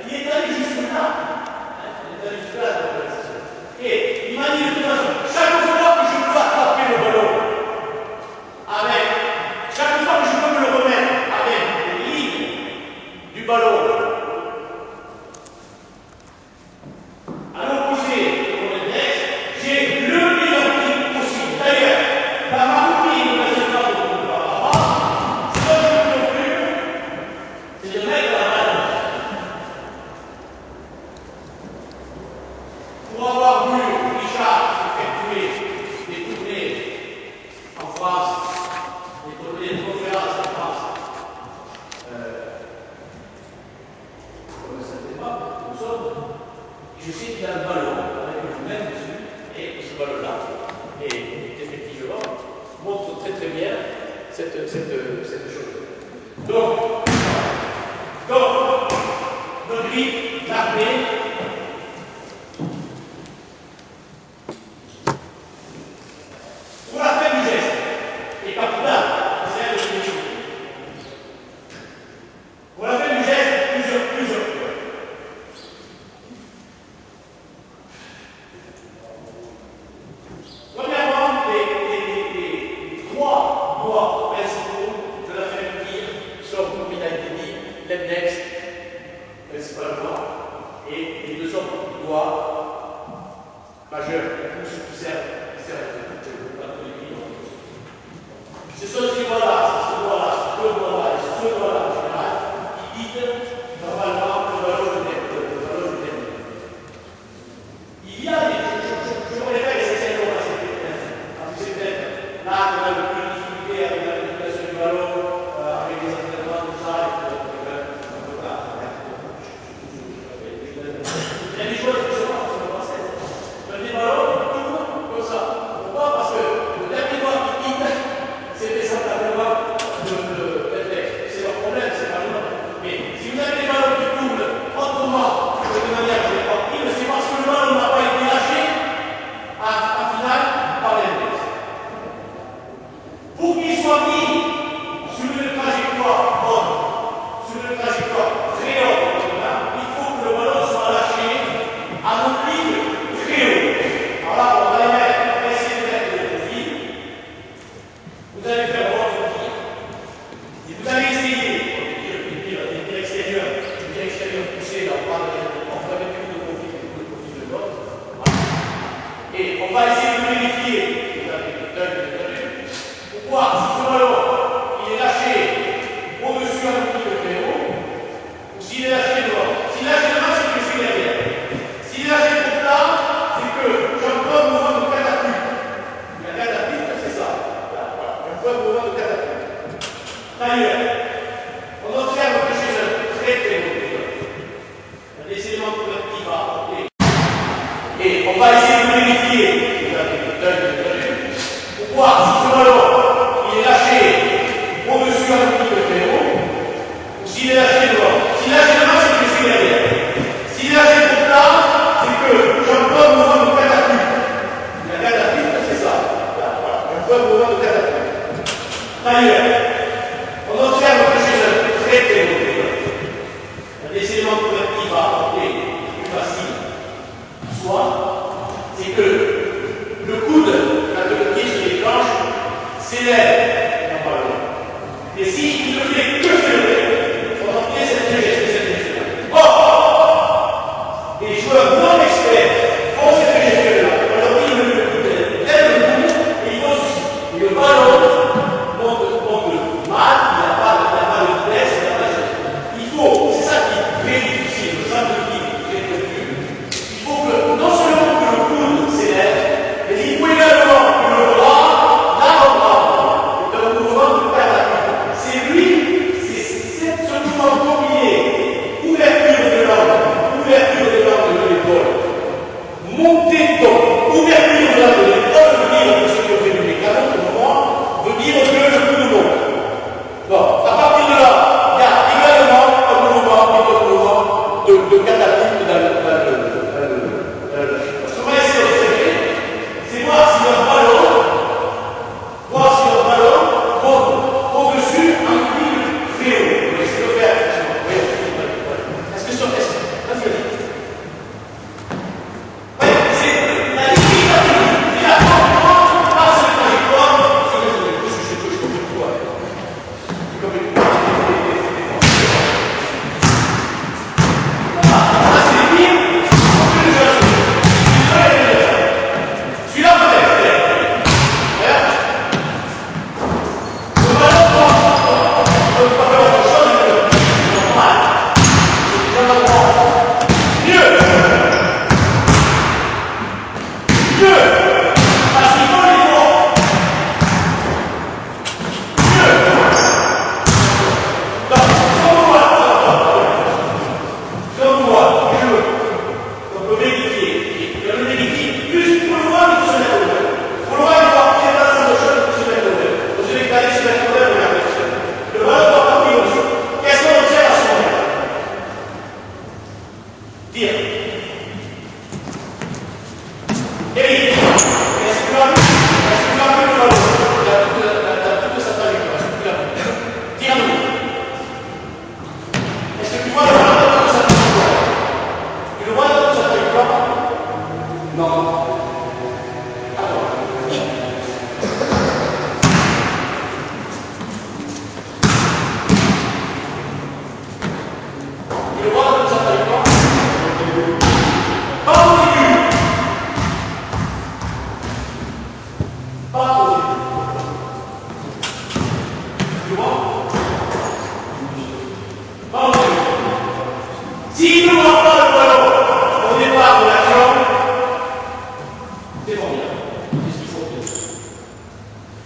A: il est allé jusque-là. Il est allé jusque-là, et il m'a dit de toute façon, chaque fois que je peux attraper le ballon, chaque fois que je peux me le remettre avec les lignes du ballon, à l'opposé de mon index, j'ai le meilleur rythme possible. D'ailleurs, dans ma routine de résultat de mon papa, ce que je ne peux plus, c'est de mettre la balle. Pour avoir vu Richard effectuer des tournées en France, des conférences en France, comme ça ne pas, nous sommes, je sais qu'il a un ballon avec le même dessus, et ce ballon-là, et effectivement, montre très très bien cette chose. Donc, notre grille, l'armée, pour la fin du geste, et pas plus tard, c'est un de ces choses. Pour la fin du geste, plusieurs points. Premièrement, les trois doigts principaux de la fin du tir sont, comme il a été dit, l'index, principalement, et les deux autres doigts majeurs, qui servent ce sont ces doigts-là, ce doigt-là, et ce doigt-là en général, qui guident normalement le ballon de terre. Il y a des choses, je me répète, c'est long à parce que c'est peut-être là qu'on a le plus de difficulté avec la manipulation du ballon, avec les entraînements, tout ça, et il y a des choses qui sont pas françaises. Des ballons, tout comme ça.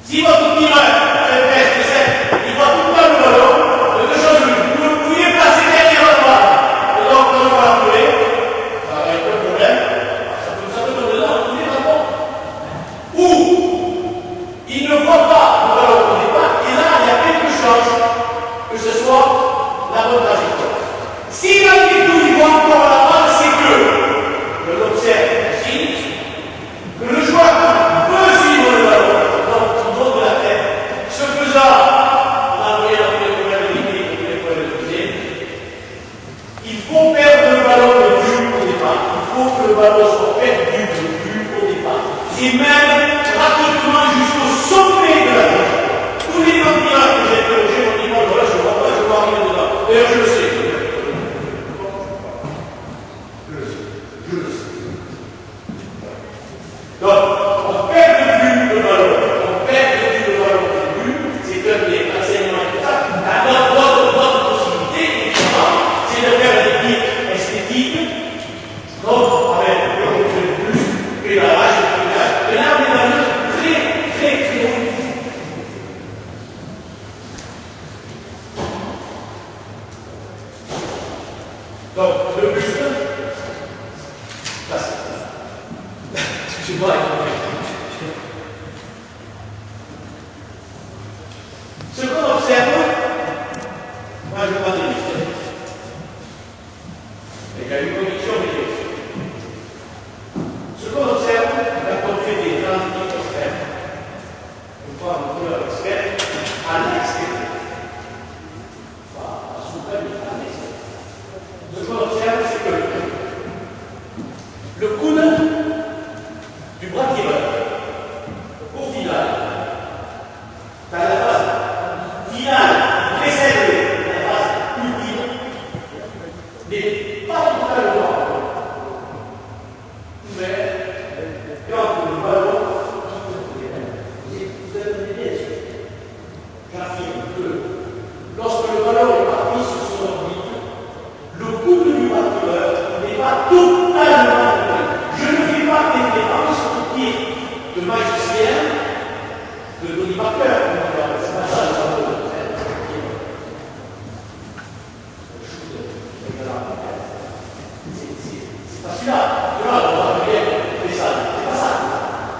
A: Si votre tireur fait presque 7, il va tout faire le ballon, de deux choses l'une. Vous pouvez passer derrière le ballon. Et donc, quand on va l'appeler, ça va être un problème. Ça peut donner là, on est d'accord. Ou, il ne voit pas le ballon au départ, et là, il y a quelque chose que ce soit la bonne trajectoire. Si malgré tout, il voit encore la balle, c'est que je l'observe ici, que le joueur peut suivre le ballon, donc il monte de la tête. Ce faisant, on a envoyé la première ligne pour les points de deuxième. Il faut perdre le ballon de vue au départ. Il faut que le ballon soit perdu de vue au départ. Et même pratiquement jusqu'au sommet de la ligne. Tous les candidats que j'ai interrogés m'ont dit non, voilà, je ne vois pas, je vois rien dedans. D'ailleurs, je le sais. Donc, on perd de vue le ballon. On perd de vue le ballon au début. C'est un des enseignements de ça. D'autres possibilités, évidemment, c'est de faire des techniques esthétiques, donc avec le recul plus, puis la rage, et là, on est dans un très, très, très haut. Donc, le buste, là, excusez-moi, ce qu'on observe, moi je vois des mystères. Il y a une conviction religieuse. Ce qu'on observe, quand on fait des transitions externes, une fois en couleur externe, à l'extérieur, pas sous la vie, à l'extérieur. Ce qu'on observe, c'est que le coude du bras tireur, au final, dans la phase finale, précédée, la phase ultime, n'est pas tout à le droit. Mais quand le ballon, j'affirme que lorsque le ballon est parti sur son orbite, le coude du bras tireur n'est pas totalement. Je ne fais pas des dépenses de magicien de Tony Parker. C'est pas ça le ballon. C'est pas celui-là. Tu vois, on va bien faire ça. C'est pas ça.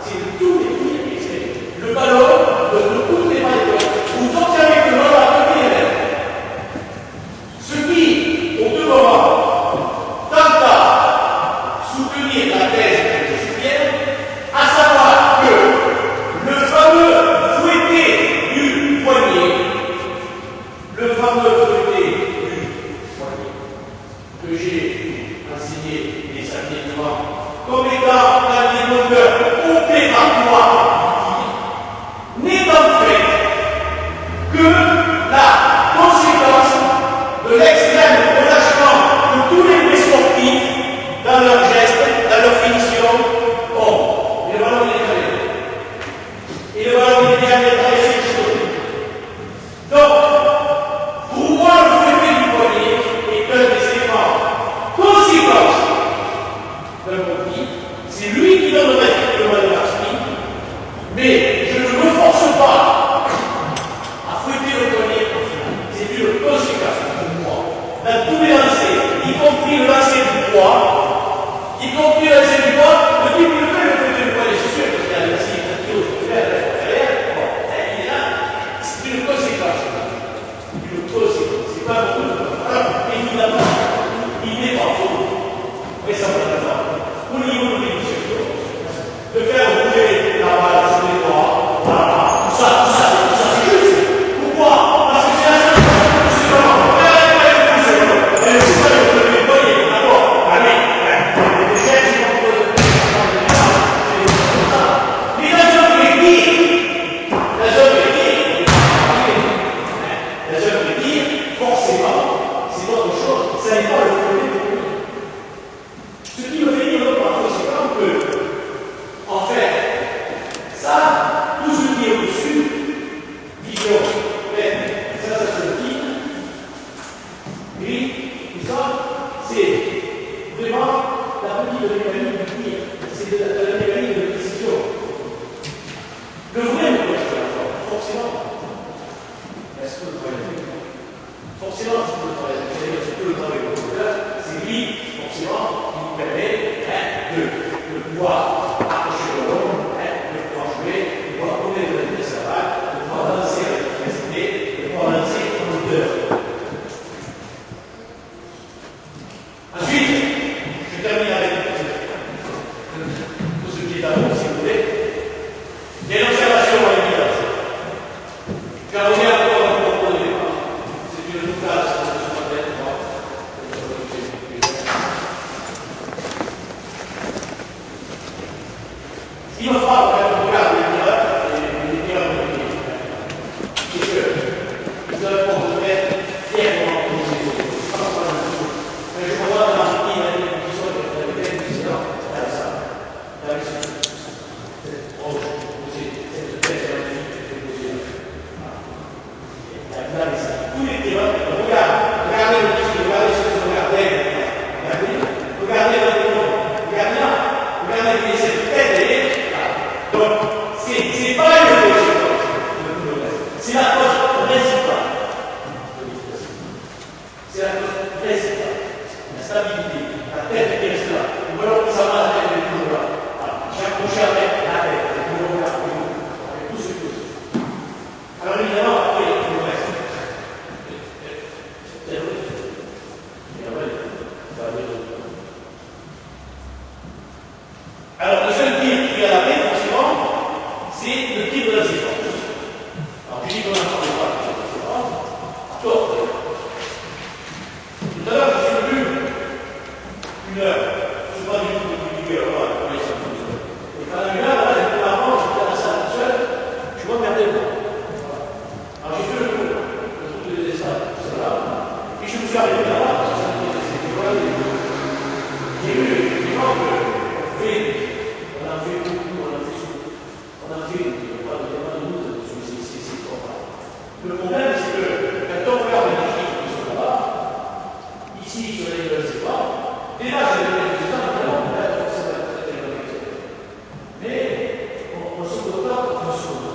A: C'est de tous les tirs extérieurs. Le ballon, le coup n'est pas égal. Vous observez que le ballon a côté les mêmes. Ce qui, au deux moments, tente à soutenir la thèse cartésienne, à savoir que le fameux fouetté du poignet, que j'ai enseigné les samedis comme étant un développeur opératoire, n'est en fait que la conséquence de l'extrême relâchement de tous les sportifs dans leurs gestes, dans leur finition. Bon, le ballon est décalé. Et le ballon est décalé dans les choses. Donc, pour moi, le fouetté du poignet est un des éléments conséquences d'un conflit. C'est lui qui donne le respect de l'architecte, mais je ne me force pas à fouetter le poignet au final. C'est une conséquence pour moi. Dans tous les lancers, y compris le lancer du poids, le type qui le fait, le fouetter le poignet, c'est sûr, parce qu'il y a le lancer qui est bon, il est là, c'est une conséquence. Une conséquence. C'est pas beaucoup de choses. Alors, évidemment, il n'est pas faux, mais ça va être au niveau de l'éducation, de faire rouler la balle sur les doigts, voilà, tout ça, c'est juste. Pourquoi? Parce que c'est la seule chose que c'est vraiment. Elle c'est pas le poignet, d'accord? Allez, les déchets, c'est pas pour le mais la zone est pire. La zone est pire, forcément, c'est autre chose. Ça n'est pas le problème. Ce qui me fait dire par conséquent que, en fait, ça, tout ce qui est au-dessus, vision, ça se dit, gris, tout ça, c'est vraiment la petite mécanique du tir, c'est de la mécanique de précision. Le vrai moteur, forcément, je peux le travail au moteur, c'est lui, forcément, qui nous permet de pouvoir accrocher le long, de pouvoir jouer, de pouvoir connaître le savate, de pouvoir lancer avec l'efficacité, de pouvoir lancer en hauteur. Ensuite, je termine avec tout ce qui est à vous, si vous voulez. Il y a une observation à l'évidence. Je vais revenir à votre propos de départ. C'est une classe de ce matin, ce qui me frappe quand on regarde les miracles de l'Église, c'est que nous avons peut-être fièrement posé les choses. Mais je vois dans la vie, il y a des questions qui sont des questions, c'est ça. Tous les théories, regardez le disque, regardez ce que vous regardez, regardez le niveau, regardez cette tête, donc c'est pas une cause, c'est la cause principale. C'est la cause principale, la stabilité, la tête qui reste là. Ou alors ça va la tête de toujours là. J'accroche avec la tête, avec tout ce que c'est. Alors évidemment, après, il y a tout le reste. Alors, le seul type qui est à la main, forcément, c'est le type de la séquence. Alors, je dis qu'on n'a pas de droit de la séquence. Tort. Tout à l'heure, j'ai vu une heure. Je ne sais pas du tout depuis une heure. Et pendant une heure, là, j'étais à la manche, j'étais à la salle tout seul, je m'emmerdais pas. Alors, j'ai fait le tour des salles, etc. Puis je me suis arrêté là-bas, parce que c'était quoi j'ai vu des gens que on a fait beaucoup, on a fait il n'y a pas de doute sur ces corps-là. Le problème, c'est que quand on regarde les chiffres qui sont là-bas, ici, sur les séquences, déjà, j'ai les résultats, maintenant, on a cette évolution. Mais, on se doit pas, on se doit.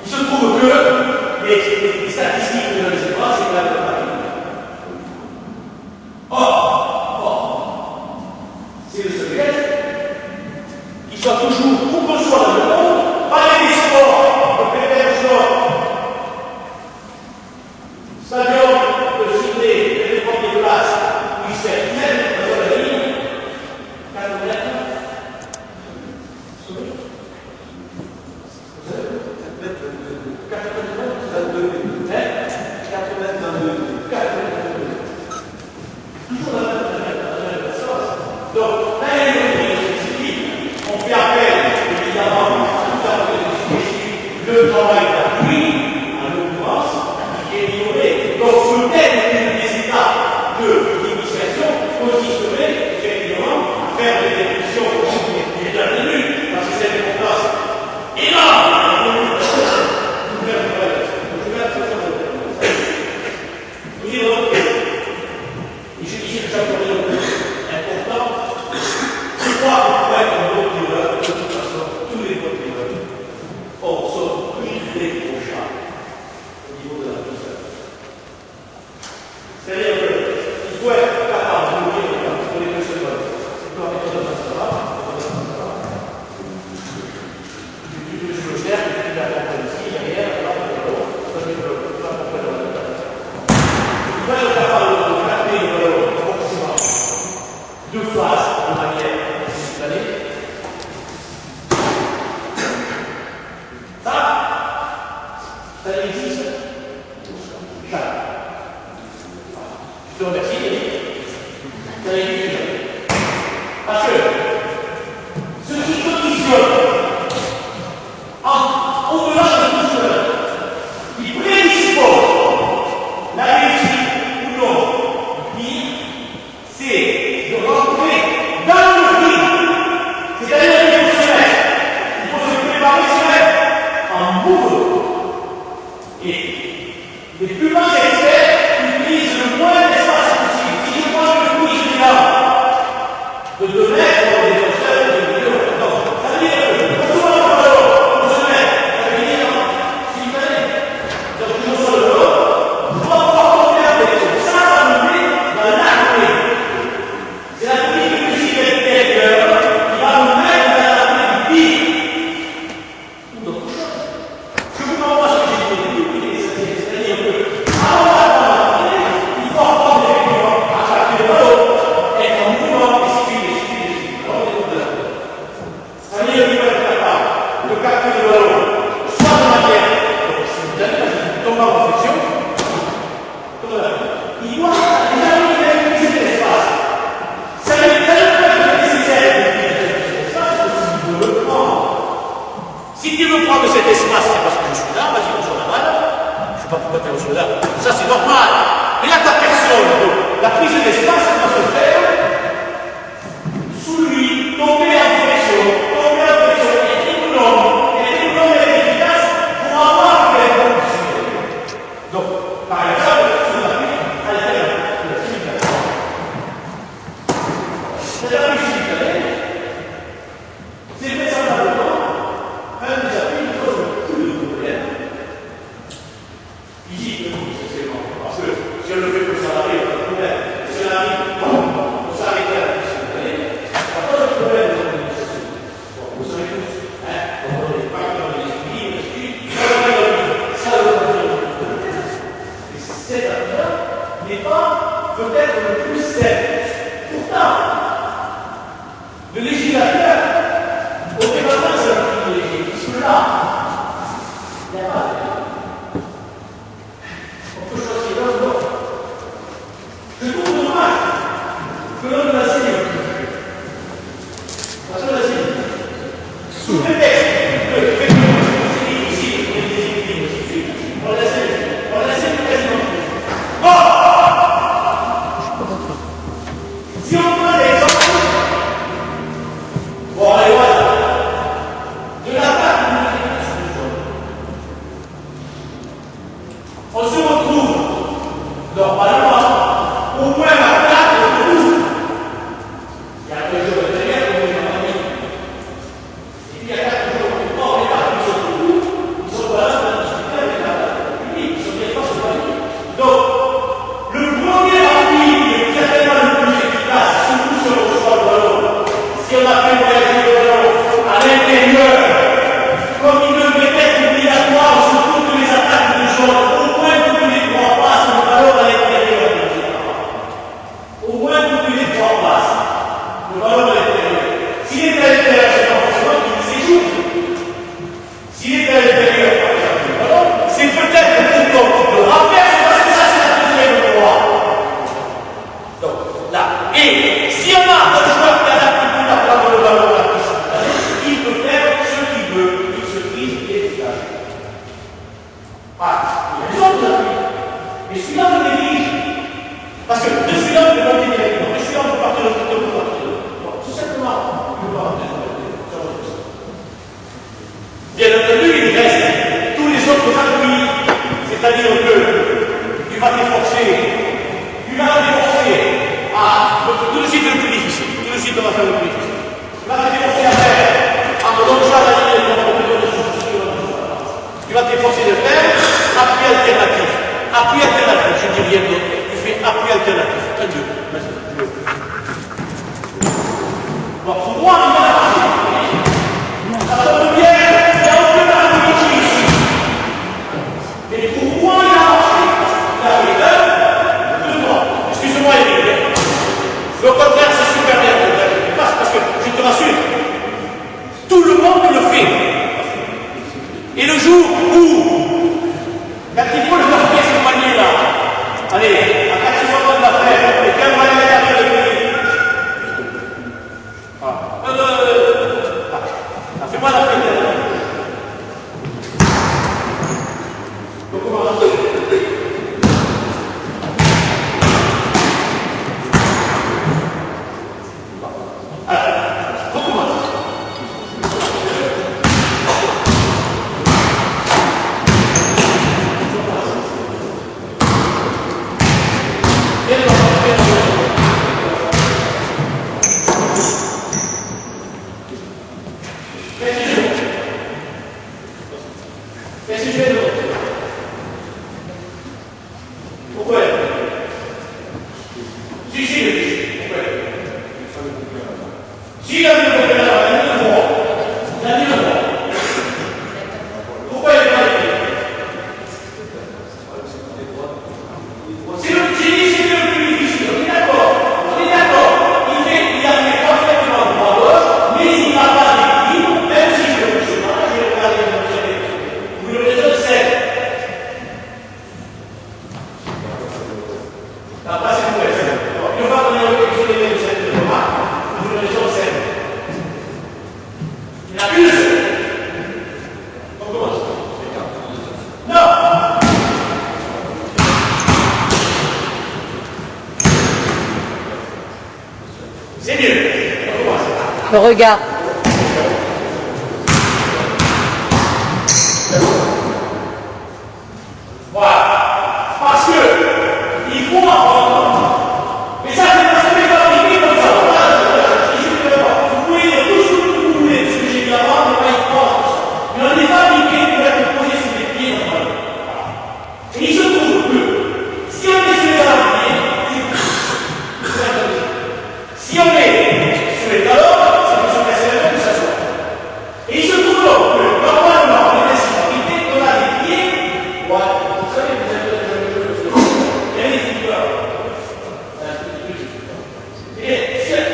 A: Il se trouve que les statistiques de la séquence, c'est la même. C'est le seul qui soit toujours, où qu'on soit dans le monde, parler des sports, de préparer stadium de cité, de l'époque des places, il sert même dans la ligne, 4 mètres. Donc, là, on fait appel, évidemment, le travail d'appui, à l'occurrence, qui est ignoré. Donc, peut-être une des étapes de l'initiation consisterait, effectivement, à faire des répétitions intervenues, parce que c'est une place énorme. Et je disais que ça important. Je crois qu'on pourrait être un bon pilote, de toute façon, tous les bons pilotes, sont très proches au niveau de la puissance. C'est-à-dire qu'il faut être capable de mourir pour les 2 secondes. C'est comme les choses comme ça. Tu peux le faire, tu peux la faire ici, derrière, là, tu peux la faire là. Il va être capable de capter le ballon, forcément, de face de manière simultanée. Ça existe jamais. Je te remercie, Yannick. Ça existe jamais. Parce que ce qui conditionne au-delà de tout cela, qui prédispose la réussite ou non, c'est de rentrer dans le rythme. C'est-à-dire qu'il faut se mettre, il faut se préparer, se mettre en mouvement. Et les plus grands experts utilisent le moins d'espace possible. Si je prends le quiz du là, de 2 mètres, on est dans le seul de 2 mètres. Ça veut dire que, on se met Ça c'est normal. Il n'y a pas personne. Donc, la prise d'espace doit se faire sous lui, tomber en pression, et tout le long est efficace pour avoir les conditions. Donc, par exemple, sous la pluie, à l'intérieur de la civilisation. C'est la pluie civile. C'est vraisemblablement un des appuis qui pose le plus de problèmes. Ici, parce que si on le fait pour salarié, pas de problème. Si on arrive pour s'arrêter à la pluie civile, ça pose un problème de l'administration. Bon, vous savez tous, on est pas dans les esprits, ça le et cet appui-là n'est pas peut-être le plus simple. Pourtant, le législateur, au département, c'est un privilégié. Puisque là, il n'y a pas de. On peut choisir l'un ou l'autre. Je trouve dommage que l'on ne la signe plus. Parce qu'on la signe. Sous prétexte que c'est difficile, on la signe quasiment plus. Bon! Si on prend l'exemple, bon, allez, voilà. De la part de on se retrouve normalement au moins à 4 jours. Il y a 2 jours de terre, on est en famille. Et puis il y a 4 jours de temps, on est partis sur le coup. Ils sont pas là pour discuter avec la publique, ils sont bien forts sur la vie. Donc, le premier appui est certainement le plus efficace, surtout sur le choix de ballon. Si on a fait voyager le ballon à l'intérieur, comme il devait être obligatoire sur toutes les attaques de zone, au moins pour que les 3 passes le ballon à l'intérieur. Au moins pour que les 3 passes le ballon à l'intérieur. S'il est à l'intérieur, c'est pas forcément qu'il séjourne. S'il est à l'intérieur, par exemple, le ballon, c'est peut-être pour qu'on le rappelle, parce que ça, c'est la deuxième loi. Donc, là. Et si on a un joueur qui a l'aptitude à prendre le ballon à la piste, il peut faire ce qu'il veut, il se prise et est dégagé. Ah, il y a des autres appuis. Mais celui-là, on le dirige. Parce que de celui-là, on peut monter directement. De celui-là, on peut partir de l'autre côté. Bon, tout simplement, on peut pas rentrer sur l'autre côté. Bien entendu, il reste tous les autres appuis. C'est-à-dire que tu vas t'efforcer. Ah, tout de suite le plus difficile. Tout de suite, on va faire le plus difficile. Tu vas t'efforcer à faire. Ah, donc ça, la ligne, tu vas t'efforcer de faire appui alternatif. Appui alternatif, je dis rien d'autre. Tu fais appui alternatif. Très bien. Vas-y. Bon, pour moi, il va marcher. Ça tombe bien, il n'y a aucune argumentation ici. Mais pour moi, il a marché. Il a fait 2 mois. Excusez-moi, Émile. Le contraire, c'est super bien. Parce que, je te rassure, tout le monde le fait. Et le jour où, quand il faut le marquer ce panier là, allez, à 4 secondes de la fête, et quand on va aller derrière le pays. Fais-moi la fête. Donc, on va rentrer. C'est mieux. On commence.
B: Le regard.
A: Voilà. Parce que il faut apprendre. Mais ça, c'est pas fabriqué comme ça. Vous pouvez dire tout ce que vous voulez, ce que j'ai dit avant, mais pas y croire. Mais on est fabriqué pour être posé sur les pieds normalement. Et il se trouve que si on est sur les pieds, si on est sur les talons, c'est que sur les cerveaux que ça soit. Et il se trouve donc que normalement, on est ainsi fabriqué qu'on a des pieds. Voilà. Vous savez, vous avez déjà le jeu. Il y a des figures. Et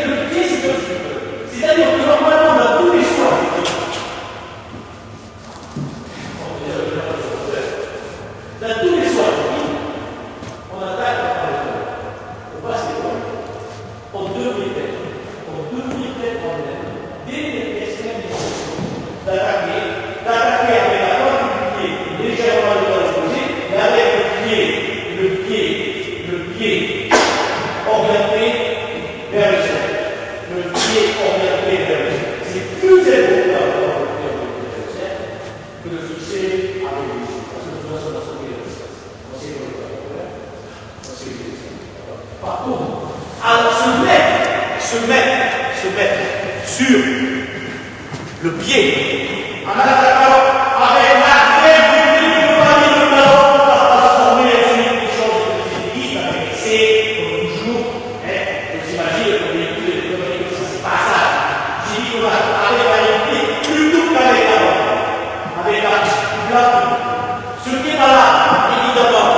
A: le pied, c'est un figure. C'est-à-dire que normalement, on a tous les choix. Dans tous les choix, on attaque par le corps. On passe les corps. On devrait être en l'air. Dès les extrémités, d'attaquer avec la pointe du pied, légèrement exposé, et avec le pied orienté vers le sol. Le pied orienté vers le sol. C'est plus important d'avoir le pied orienté vers le sol que de fixer avec les yeux. Parce que de toute façon, dans ce pied, on sait qu'on est pas. Par contre, alors se mettre sur le pied en attaquant avec la tête du panier de ballon pour transformer les choses physiques avec excès, comme toujours. Vous imaginez que ça c'est pas ça. J'ai dit qu'on va aller avec les pieds plutôt qu'avec la main. Avec la musculature. Ce qui est pas là, évidemment,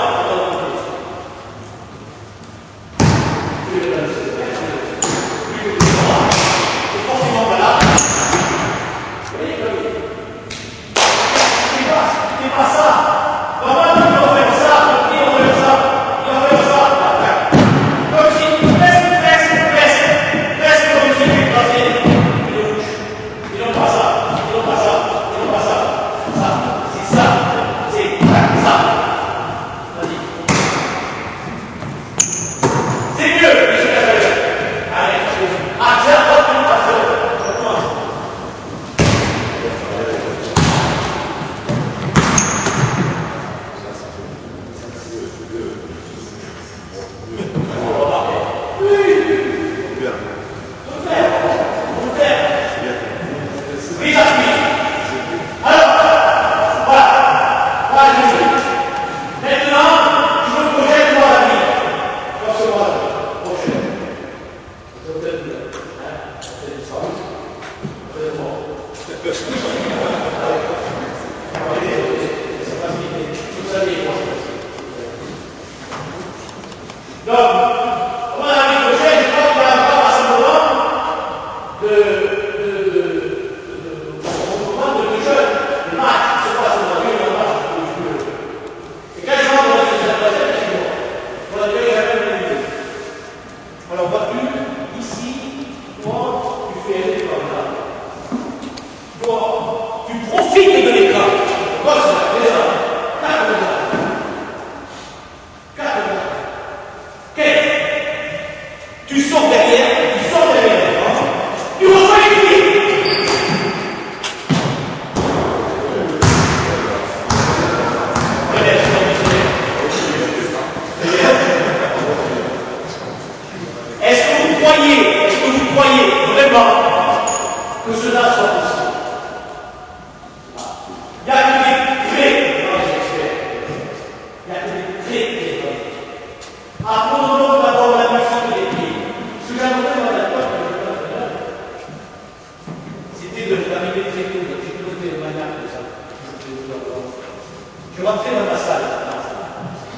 A: Je rentrais dans ma salle.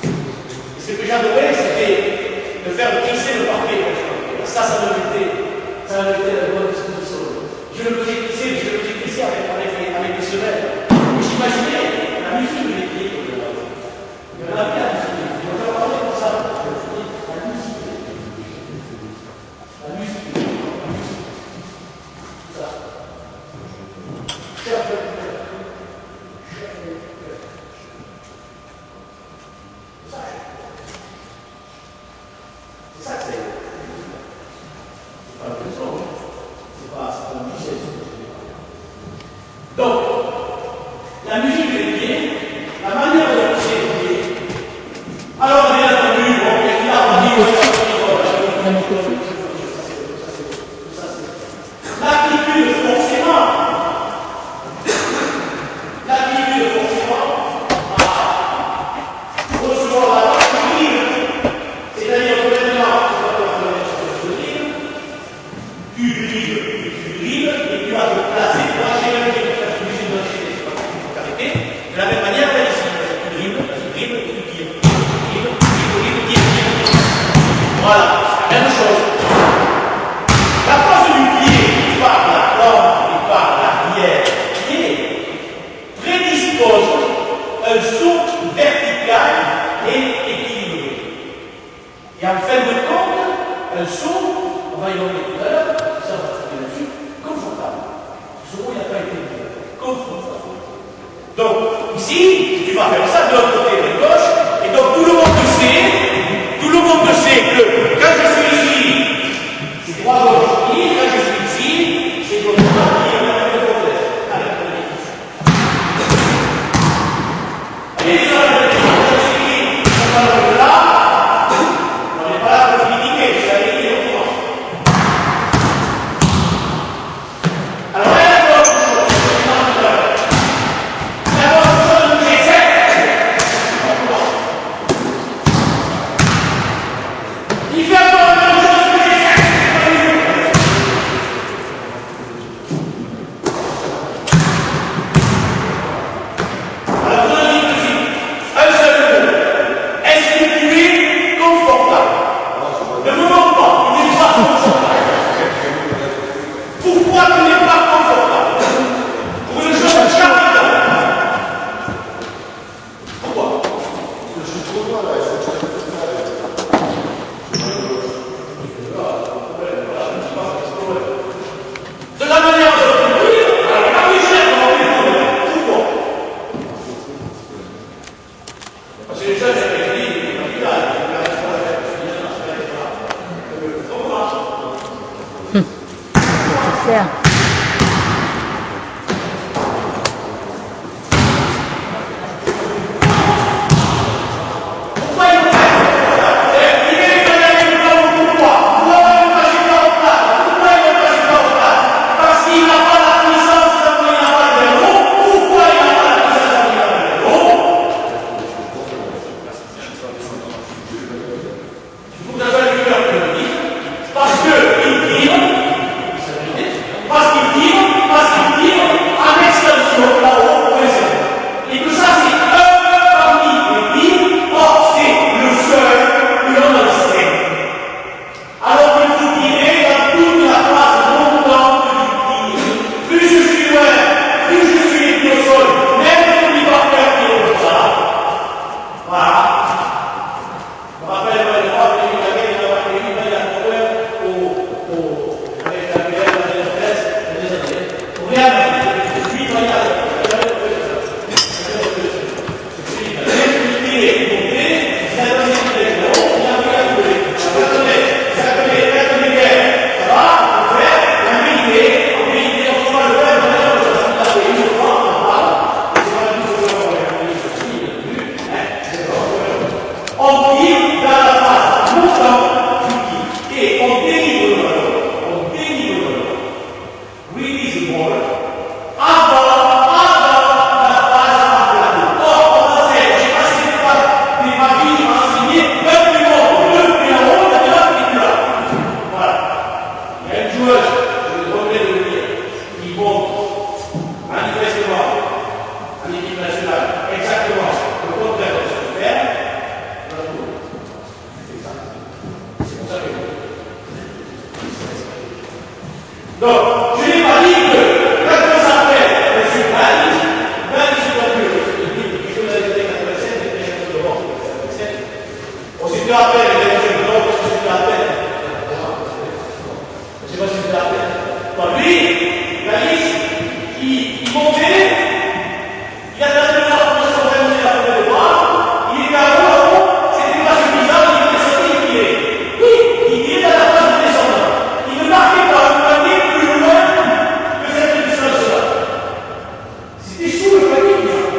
A: Et ce que j'adorais, c'était de faire glisser le parquet. Ça me mettait la bonne disposition. Je le faisais glisser avec des semelles. J'imaginais la musique de l'équipe. Il y en avait la musique. Je leur parlais comme ça. La musique. La musique. Ça. la musique des pieds, la manière de pousser les pieds. Alors, bien entendu, bon, il y a la l'attitude, forcément. L'attitude, forcément, à recevoir la doctrine, c'est-à-dire que maintenant, tu dribbles et tu vas te placer, lâcher le pied, parce que tu vas arrêter. De la même manière, là, ici, tu dribbles et tu tires. Voilà, c'est la même chose. La force du pied par la jambe et par l'arrière-pied prédispose un saut vertical et équilibré. Et en fin de compte, un saut, on va y revenir tout à l'heure, ça va se faire dessus, confortable. Ce saut, il n'a pas été confortable. Donc, ici, tu vas faire ça de l'autre côté de gauche, et donc tout le monde sait que quand je suis ici, c'est droit gauche, et quand je suis ici, c'est gauche droit, et on a fait le problème. Allez, on va là, on n'est pas là pour critiquer, c'est la vérité au courant. Alors, il y a d'abord une chose, d'abord une chose que j'essaie. Il fait encore une chose que j'essaie. Alors, je dis ceci, un seul mot. Est-ce que tu es confortable? Ne me manque pas, tu n'es pas confortable. Pourquoi tu n'es pas confortable? Pour une chose capitale. Pourquoi? De la manière dont tu dis, alors là, oui, je l'ai compris. Pourquoi? Parce que les jeunes, il y a des livres, il y a des villages, il y a des
B: Faire.
A: pourquoi il faut faire? Il est canadien, pourquoi? Pourquoi il ne pas jouer au plat? Pourquoi il ne pas jouer au plat? Parce qu'il n'a pas la puissance quand il n'a pas de l'eau. Pourquoi il n'a pas la puissance quand il n'a pas de l'eau? Vous avez le cœur de le dire. Parce qu'il tire, en extension là-haut pour les hommes. Et que ça, c'est un parmi les tirs. Or, c'est le seul que l'on enseigne. Alors qu'il faut tirer dans toute la phase montante du tir. Plus je suis loin, plus je suis épris au sol, même le libérateur qui est comme ça. Voilà. Je me rappelle, moi, je crois que les Italiens, ils ont appelé une belle acteur avec la guerre de la Grèce, des années. Regarde, lui, regarde. On tire dans la phase montante du tir et on délivre le ballon. Release the ball avant la phase à plateau. Or, on enseigne, je ne sais pas si c'est pas des papilles enseignées, un plus haut, deux plus en haut, là, et plus là. Voilà. Il y a une joueuse, je le remets de le dire, qui montre manifestement en équipe nationale exactement le contraire de ce que faire. C'est pour ça que donc, je n'ai pas dit que quand on s'appelle M. Gall, c'est comme le journaliste des 87, des champions de Europe des 87, on s'est fait appel, les champions de Europe, on s'est fait appel. Je ne sais pas si c'est appel. Bon, lui, Galice, il montait, il a donné la formation organisée à la de bras, il était à haut, c'était pas suffisant, il était sorti, il tirait. Oui, il tirait dans la phase de descendant. Il ne marquait pas un panier plus loin que cette distance-là. C'était sous le panier.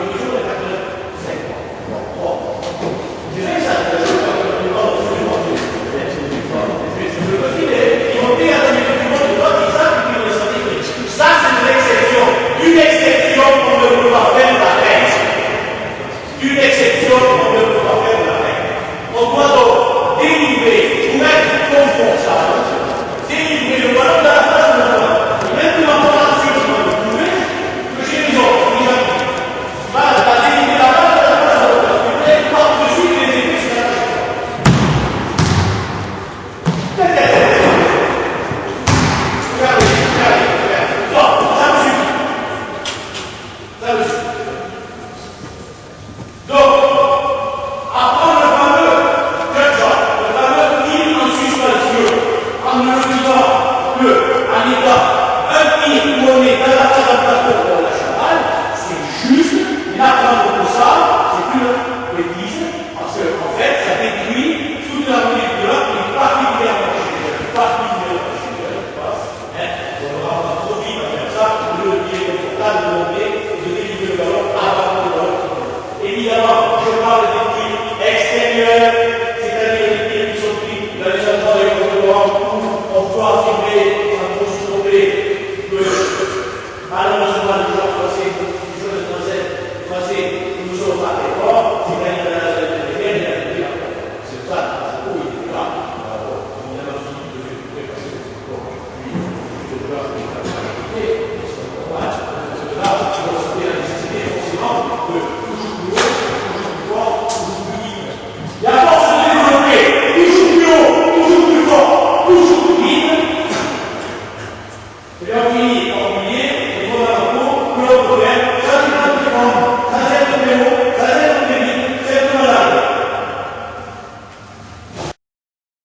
A: Leur fini par oublier, il faut avoir pour que l'autre